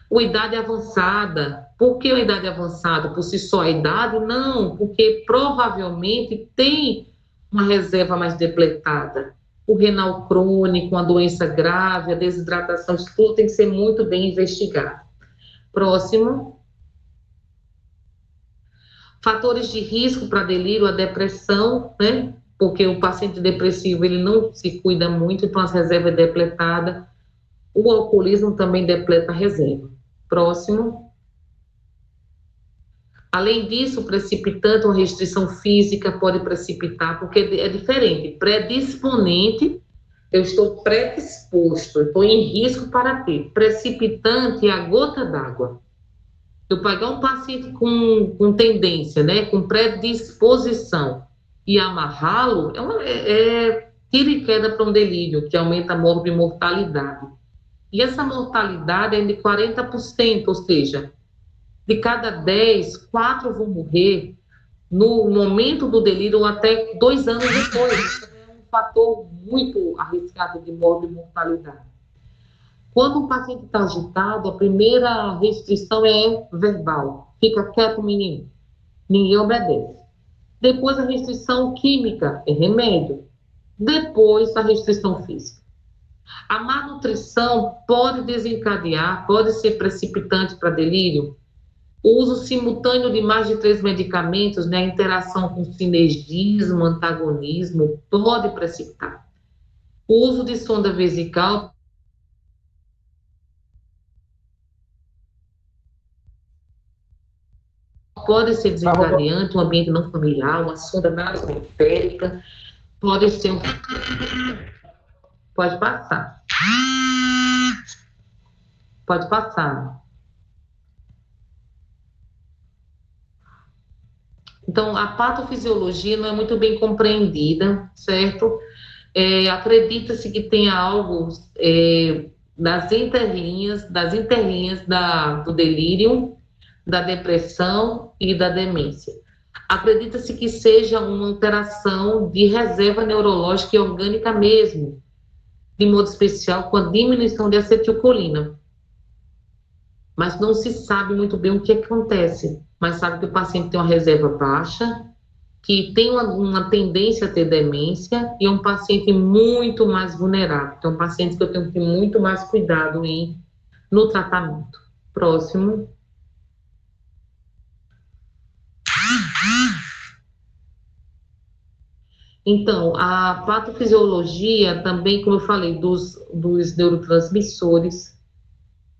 O idade avançada. Por que a idade avançada? Por si só a idade? Não, porque provavelmente tem uma reserva mais depletada. o renal crônico, uma doença grave, a desidratação, isso tudo tem que ser muito bem investigado. Próximo. Fatores de risco para delírio, a depressão, né? Porque o paciente depressivo, ele não se cuida muito, então as reservas é depletada. O alcoolismo também depleta a reserva. Próximo. Além disso, precipitante, uma restrição física pode precipitar, porque é diferente. Predisponente, eu estou predisposto, eu estou em risco para ter. Precipitante é a gota d'água. Eu pegar um paciente com tendência, né, com predisposição, e amarrá-lo, tira e queda para um delírio, que aumenta a morbimortalidade. E essa mortalidade é de 40%, ou seja, de cada 10, 4 vão morrer no momento do delírio ou até 2 anos depois. É um fator muito arriscado de morbimortalidade. Quando o paciente está agitado, a primeira restrição é verbal. Fica quieto, menino. Ninguém obedece. Depois a restrição química, é remédio. Depois a restrição física. A má nutrição pode desencadear, pode ser precipitante para delírio. O uso simultâneo de mais de 3 medicamentos, né, a interação com sinergismo, antagonismo, pode precipitar. O uso de sonda vesical pode ser desencadeante, um ambiente não familiar, uma sonda nasoférica, pode ser Pode passar. Pode passar. Então, a patofisiologia não é muito bem compreendida, certo? Acredita-se que tenha algo das interlinhas do delírio, da depressão e da demência. Acredita-se que seja uma alteração de reserva neurológica e orgânica mesmo, de modo especial com a diminuição de acetilcolina. Mas não se sabe muito bem o que acontece, mas sabe que o paciente tem uma reserva baixa, que tem uma tendência a ter demência e é um paciente muito mais vulnerável. Então, é um paciente que eu tenho que ter muito mais cuidado no tratamento. Próximo. Então, a patofisiologia também, como eu falei, dos neurotransmissores,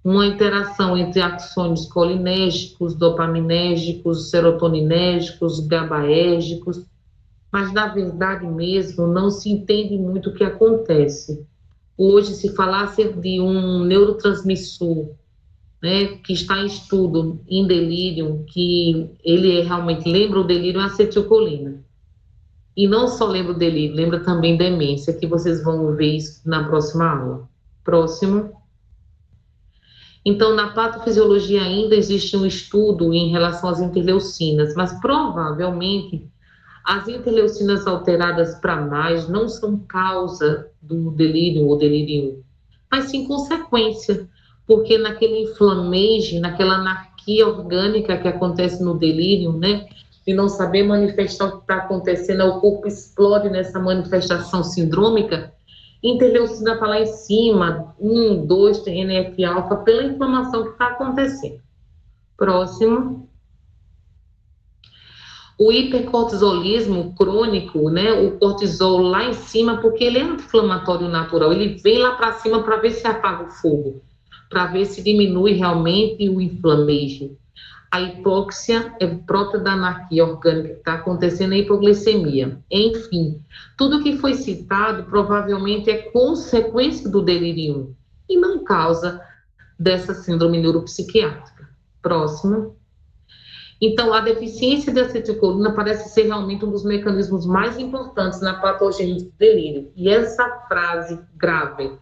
uma interação entre axônios colinérgicos, dopaminérgicos, serotoninérgicos, GABAérgicos, mas na verdade mesmo não se entende muito o que acontece. Hoje, se falasse de um neurotransmissor, né, que está em estudo em delírio, que ele realmente lembra o delírio, é a acetilcolina. E não só lembra o delírio, lembra também demência, que vocês vão ver isso na próxima aula. Próximo. Então, na patofisiologia ainda existe um estudo em relação às interleucinas, mas provavelmente as interleucinas alteradas para mais não são causa do delírio ou delírio, mas sim consequência, porque naquele inflamage, naquela anarquia orgânica que acontece no delírio, né, de não saber manifestar o que está acontecendo, o corpo explode nessa manifestação sindrômica, interleucina está lá em cima, 1, 2, TNF-alfa, pela inflamação que está acontecendo. Próximo. O hipercortisolismo crônico, né, o cortisol lá em cima, porque ele é anti-inflamatório natural, ele vem lá para cima para ver se apaga o fogo, para ver se diminui realmente o inflamation. A hipóxia é própria da anarquia orgânica que está acontecendo, a hipoglicemia. Enfim, tudo que foi citado provavelmente é consequência do delírio e não causa dessa síndrome neuropsiquiátrica. Próximo. Então, a deficiência de acetilcolina parece ser realmente um dos mecanismos mais importantes na patogênese do delírio. E essa frase grave,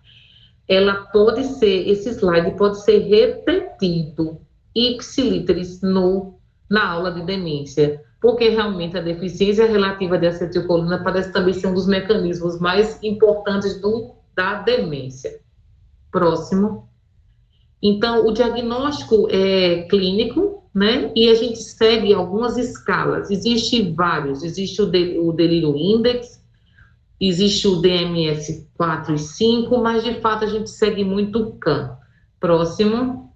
ela pode ser, esse slide pode ser repetido ipsiliteris na aula de demência, porque realmente a deficiência relativa de acetilcolina parece também ser um dos mecanismos mais importantes da demência. Próximo. Então, o diagnóstico é clínico, né? E a gente segue algumas escalas. Existe vários. Existe o delírio index, Existe o DMS 4 e 5, mas de fato a gente segue muito o CAN. Próximo.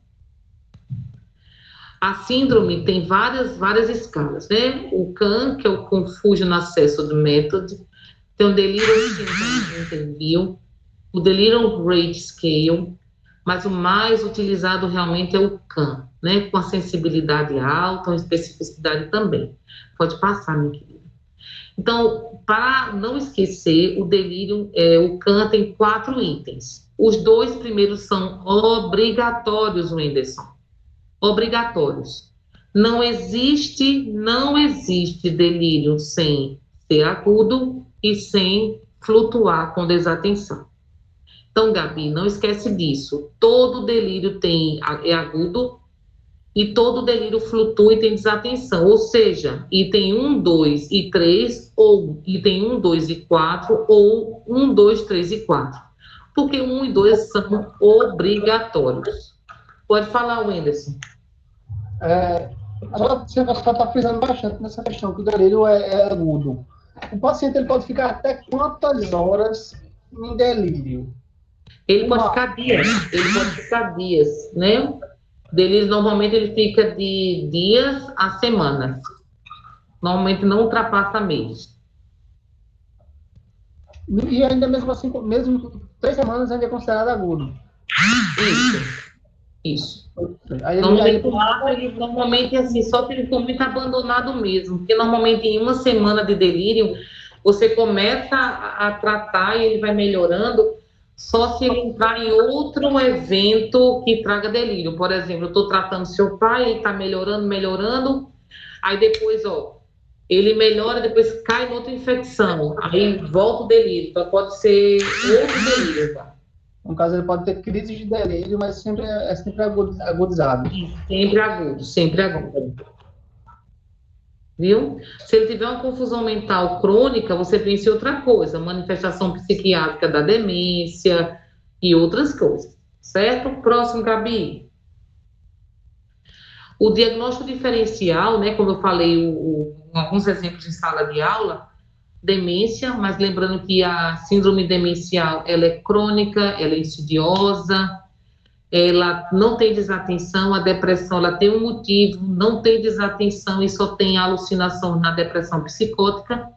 A síndrome tem várias escalas, né? O CAN, que é o Confusion Accessory Method, tem o Delirium Symptom Interview, o Delirium Rate Scale, mas o mais utilizado realmente é o CAN, né? Com a sensibilidade alta, a especificidade também. Pode passar, minha querida. Então, para não esquecer, o delírio, o CAN tem 4 itens. Os 2 primeiros são obrigatórios, Wenderson. Obrigatórios. Não existe delírio sem ser agudo e sem flutuar com desatenção. Então, Gabi, não esquece disso. Todo delírio é agudo e todo delírio flutua e tem desatenção. Ou seja, item 1, 2 e 3, ou item 1, 2 e 4, ou 1, 2, 3 e 4. Porque 1 e 2 são obrigatórios. Pode falar, Wenderson. Você está frisando bastante nessa questão, que o delírio é agudo. O paciente ele pode ficar até quantas horas em delírio? Ele pode ficar dias, né? Delírio, normalmente, ele fica de dias a semanas. Normalmente, não ultrapassa meses. E ainda mesmo assim, mesmo 3 semanas, ainda é considerado agudo. Isso. Aí Normalmente, assim, só que ele ficou muito abandonado mesmo. Porque, normalmente, em uma semana de delírio, você começa a tratar e ele vai melhorando. Só se ele entrar em outro evento que traga delírio. Por exemplo, eu estou tratando seu pai, ele está melhorando, aí depois, ele melhora, depois cai em outra infecção, aí volta o delírio. Então, pode ser outro delírio, tá? No caso, ele pode ter crises de delírio, mas sempre agudizado. Sempre agudo. Viu? Se ele tiver uma confusão mental crônica, você pensa em outra coisa, manifestação psiquiátrica da demência e outras coisas, certo? Próximo, Gabi. O diagnóstico diferencial, né, como eu falei, alguns exemplos em sala de aula, demência, mas lembrando que a síndrome demencial, ela é crônica, ela é insidiosa, ela não tem desatenção, a depressão ela tem um motivo, não tem desatenção e só tem alucinação na depressão psicótica.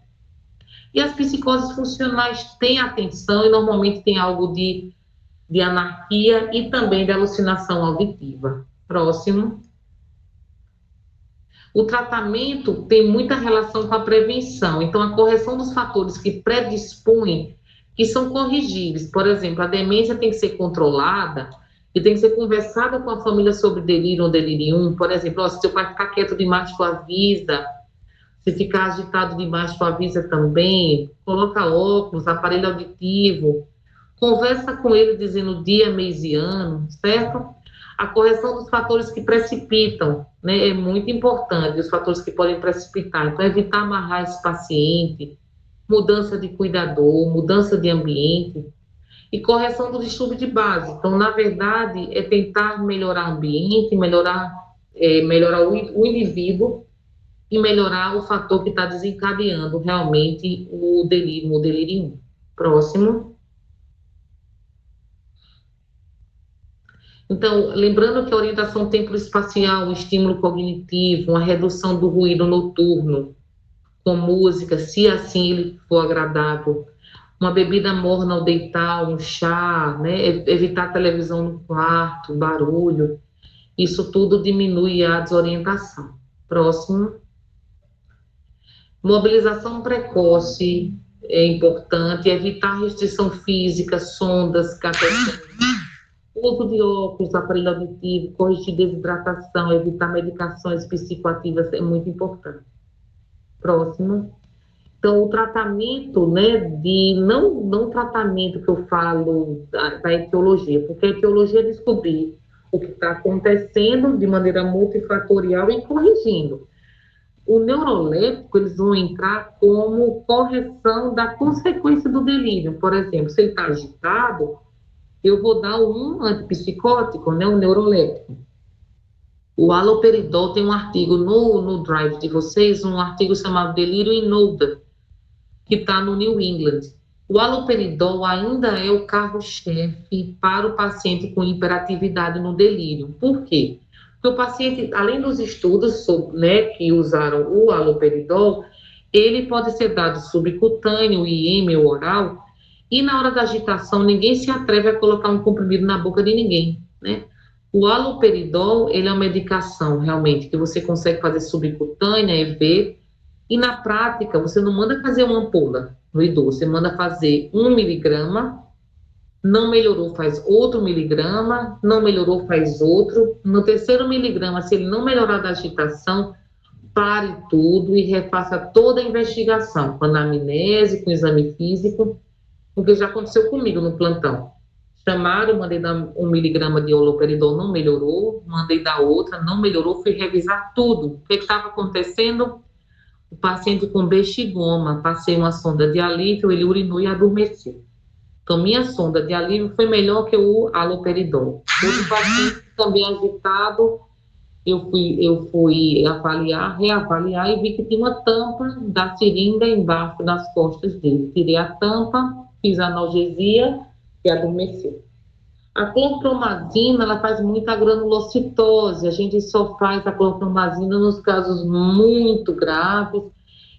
E as psicoses funcionais têm atenção e normalmente tem algo de anarquia e também de alucinação auditiva. Próximo. O tratamento tem muita relação com a prevenção, então a correção dos fatores que predispõem, que são corrigíveis. Por exemplo, a demência tem que ser controlada e tem que ser conversada com a família sobre delírio ou delirium. Por exemplo, se seu pai ficar quieto demais, tu avisa. Se ficar agitado demais, tu avisa também. Coloca óculos, aparelho auditivo. Conversa com ele dizendo dia, mês e ano, certo? A correção dos fatores que precipitam, né, é muito importante, os fatores que podem precipitar. Então, evitar amarrar esse paciente, mudança de cuidador, mudança de ambiente, e correção do distúrbio de base. Então, na verdade, é tentar melhorar o ambiente, melhorar o indivíduo e melhorar o fator que está desencadeando realmente o delírio. Próximo. Então, lembrando que a orientação temporoespacial, o estímulo cognitivo, uma redução do ruído noturno, com música, se assim ele for agradável, uma bebida morna ao deitar, um chá, né? Evitar a televisão no quarto, barulho, isso tudo diminui a desorientação. Próximo. Mobilização precoce é importante, evitar restrição física, sondas, cateteres, uso de óculos, aparelho auditivo, corrigir desidratação, evitar medicações psicoativas é muito importante. Próximo. Então, o tratamento, né, não tratamento que eu falo da etiologia, porque a etiologia é descobrir o que está acontecendo de maneira multifatorial e corrigindo. O neuroléptico, eles vão entrar como correção da consequência do delírio. Por exemplo, se ele está agitado, eu vou dar um antipsicótico, né, um neuroléptico. O haloperidol tem um artigo no drive de vocês, um artigo chamado Delírio in Noda, que está no New England. O haloperidol ainda é o carro-chefe para o paciente com hiperatividade no delírio. Por quê? Porque o paciente, além dos estudos que usaram o haloperidol, ele pode ser dado subcutâneo, IM ou oral, e na hora da agitação ninguém se atreve a colocar um comprimido na boca de ninguém, né? O haloperidol, ele é uma medicação realmente que você consegue fazer subcutânea, EV, e na prática você não manda fazer uma ampola no idoso, você manda fazer 1 miligrama, não melhorou, faz outro miligrama, não melhorou, faz outro. No 3º miligrama, se ele não melhorar da agitação, pare tudo e refaça toda a investigação, com anamnese, com exame físico, porque já aconteceu comigo no plantão. Chamaram, mandei dar 1 miligrama de haloperidol, não melhorou, mandei dar outra, não melhorou, fui revisar tudo. O que estava acontecendo? O paciente com bexigoma, passei uma sonda de alívio, ele urinou e adormeceu. Então, minha sonda de alívio foi melhor que o haloperidol. Outro paciente também agitado, eu fui reavaliar e vi que tinha uma tampa da seringa embaixo das costas dele. Tirei a tampa, fiz a analgesia e adormeceu. A clorpromazina, ela faz muita granulocitose. A gente só faz a clorpromazina nos casos muito graves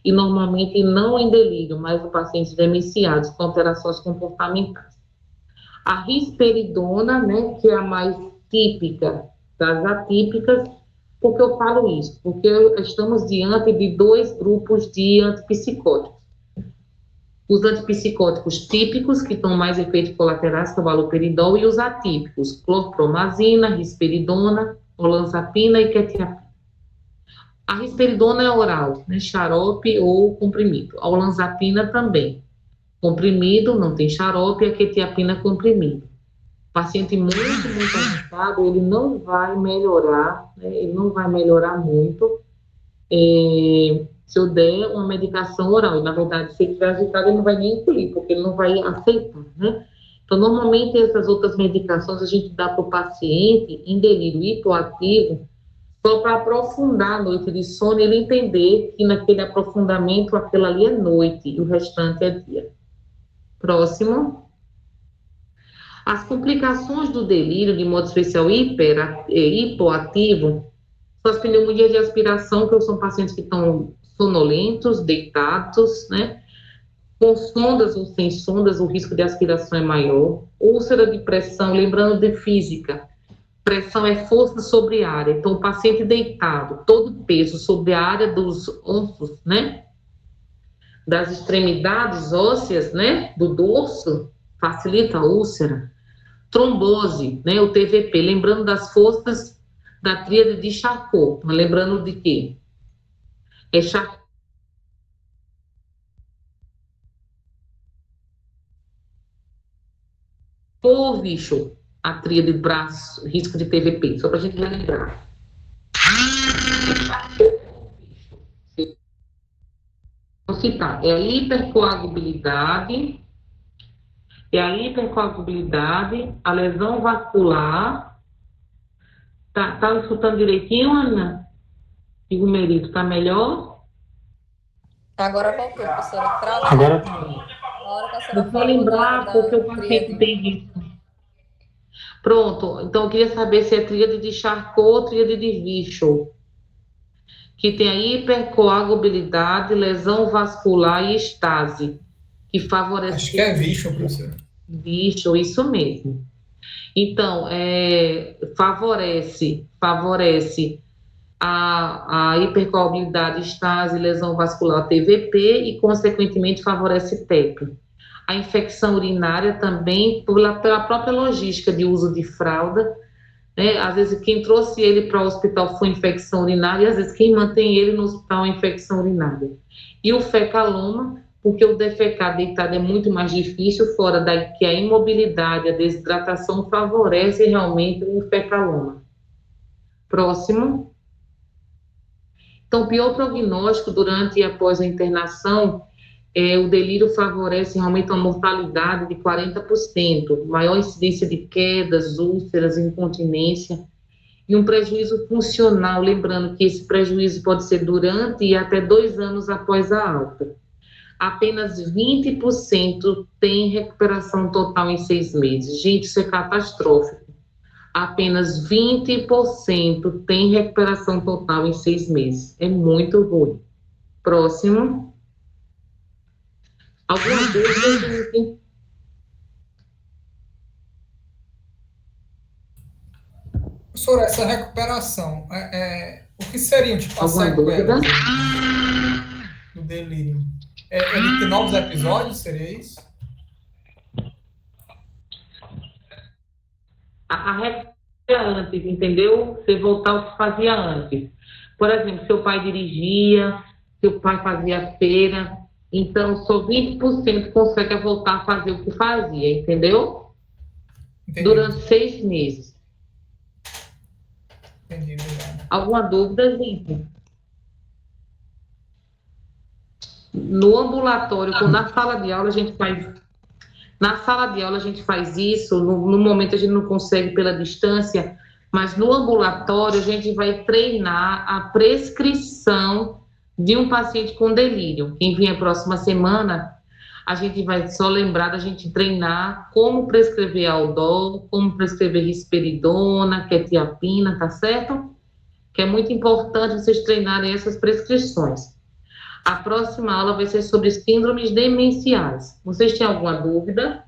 e normalmente não em delírio, mas em pacientes demenciados com alterações comportamentais. A risperidona, né, que é a mais típica das atípicas. Por que eu falo isso? Porque estamos diante de 2 grupos de antipsicóticos. Os antipsicóticos típicos, que estão mais efeitos colaterais, que é o haloperidol, e os atípicos, clorpromazina, risperidona, olanzapina e quetiapina. A risperidona é oral, né, xarope ou comprimido. A olanzapina também. Comprimido, não tem xarope, e a quetiapina comprimido. O paciente muito agitado, ele não vai melhorar, né, ele não vai melhorar muito se eu der uma medicação oral. E, na verdade, se ele estiver agitado, ele não vai nem engolir, porque ele não vai aceitar, né? Então, normalmente, essas outras medicações a gente dá para o paciente em delírio hipoativo só para aprofundar a noite de sono e ele entender que naquele aprofundamento, aquilo ali é noite e o restante é dia. Próximo. As complicações do delírio, de modo especial hipoativo, são as pneumonias de aspiração, que são pacientes que estão sonolentos, deitados, né? Com sondas ou sem sondas, o risco de aspiração é maior. Úlcera de pressão, lembrando de física, pressão é força sobre área. Então, o paciente deitado, todo o peso sobre a área dos ossos, né? Das extremidades ósseas, né? Do dorso, facilita a úlcera. Trombose, né? O TVP, lembrando das forças da tríade de Charcot. Lembrando de quê? É Charcot. Ou Vichel, a tríade de braço, risco de TVP, só para a gente relembrar. Vou citar, é a hipercoagulabilidade, a lesão vascular. Tá escutando direitinho, Ana? E o Merito, tá melhor? Agora voltou, professora. Agora Eu vou lembrar porque o paciente tem risco. Pronto, então eu queria saber se é tríade de Charcot ou tríade de Vichel, que tem a hipercoagulabilidade, lesão vascular e estase, que favorece... Acho que é Vichel, professora. Vichel, isso mesmo. Então, favorece a hipercoagulabilidade, estase, lesão vascular, TVP, e, consequentemente, favorece TEP. A infecção urinária também, pela própria logística de uso de fralda, né? Às vezes, quem trouxe ele para o hospital foi infecção urinária, e, às vezes, quem mantém ele no hospital é infecção urinária. E o fecaloma, porque o defecar deitado é muito mais difícil, fora daí que a imobilidade, a desidratação favorece realmente o fecaloma. Próximo. Então, o pior prognóstico durante e após a internação, o delírio favorece realmente uma mortalidade de 40%, maior incidência de quedas, úlceras, incontinência, e um prejuízo funcional, lembrando que esse prejuízo pode ser durante e até 2 anos após a alta. apenas 20% tem recuperação total em 6 meses. Gente, isso é catastrófico. Apenas 20% tem recuperação total em 6 meses. É muito ruim. Próximo. Alguma dúvida? Professor, essa recuperação, o que seriam, tipo, as Alguma dúvida? sequelas do delírio? Ele tem novos episódios, seria isso? A recuperação antes, entendeu? Você voltar ao que fazia antes. Por exemplo, seu pai dirigia, seu pai fazia feira, então só 20% consegue voltar a fazer o que fazia, entendeu? Entendi. Durante 6 meses. Entendi, obrigado. Alguma dúvida, gente? No ambulatório, quando na sala de aula a gente faz... Na sala de aula a gente faz isso, no momento a gente não consegue pela distância, mas no ambulatório a gente vai treinar a prescrição de um paciente com delírio. Quem vier a próxima semana, a gente vai só lembrar da gente treinar como prescrever Aldol, como prescrever risperidona, quetiapina, tá certo? Que é muito importante vocês treinarem essas prescrições. A próxima aula vai ser sobre síndromes demenciais. Vocês têm alguma dúvida?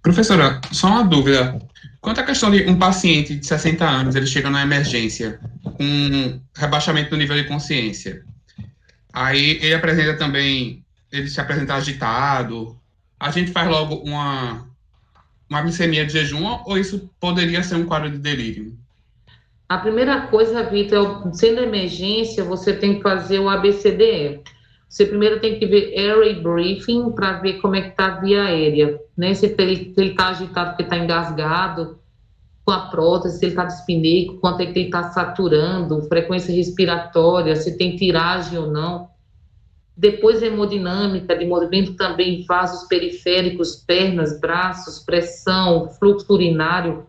Professora, só uma dúvida. Quanto à questão de um paciente de 60 anos, ele chega na emergência com rebaixamento do nível de consciência. Aí ele apresenta também, ele se apresenta agitado. A gente faz logo uma glicemia de jejum ou isso poderia ser um quadro de delírio? A primeira coisa, Vitor, sendo emergência, você tem que fazer o ABCDE. Você primeiro tem que ver airway briefing para ver como é que está a via aérea, né? Se ele está agitado porque está engasgado com a prótese, se ele está dispneico, quanto é que ele está saturando, frequência respiratória, se tem tiragem ou não. Depois hemodinâmica, de movimento também, vasos periféricos, pernas, braços, pressão, fluxo urinário.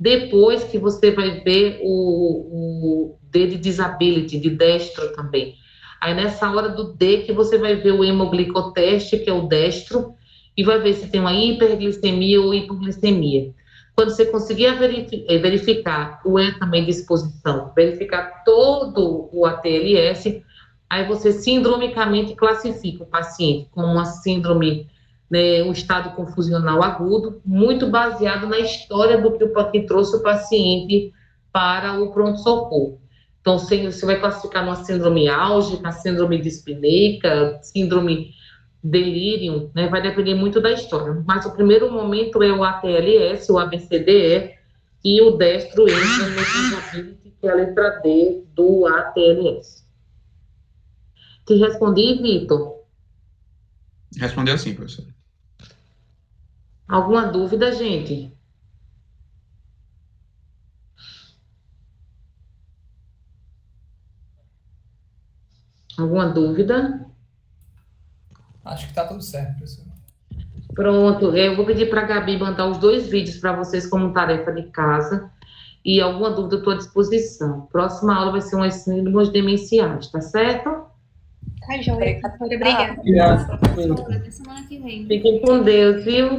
Depois que você vai ver o D de disability, de destro também. Aí nessa hora do D que você vai ver o hemoglicoteste, que é o destro, e vai ver se tem uma hiperglicemia ou hipoglicemia. Quando você conseguir verificar o E também de exposição, verificar todo o ATLS, aí você sindromicamente classifica o paciente como uma síndrome, né, um estado confusional agudo, muito baseado na história do que trouxe o paciente para o pronto-socorro. Então, você vai classificar numa síndrome álgica, síndrome dispneica, síndrome delírio, né, vai depender muito da história. Mas o primeiro momento é o ATLS, o ABCDE, e o destro entra no disability, que é a letra D do ATLS. Te respondi, Vitor? Respondeu sim, professor. Alguma dúvida, gente? Alguma dúvida? Acho que tá tudo certo, professor. Pronto, eu vou pedir para a Gabi mandar os 2 vídeos para vocês como tarefa de casa. E alguma dúvida eu estou à disposição. Próxima aula vai ser umas síndromes demenciais, tá certo? Tá joia. Obrigada. Obrigado. Até semana que vem. Fiquem com Deus, viu?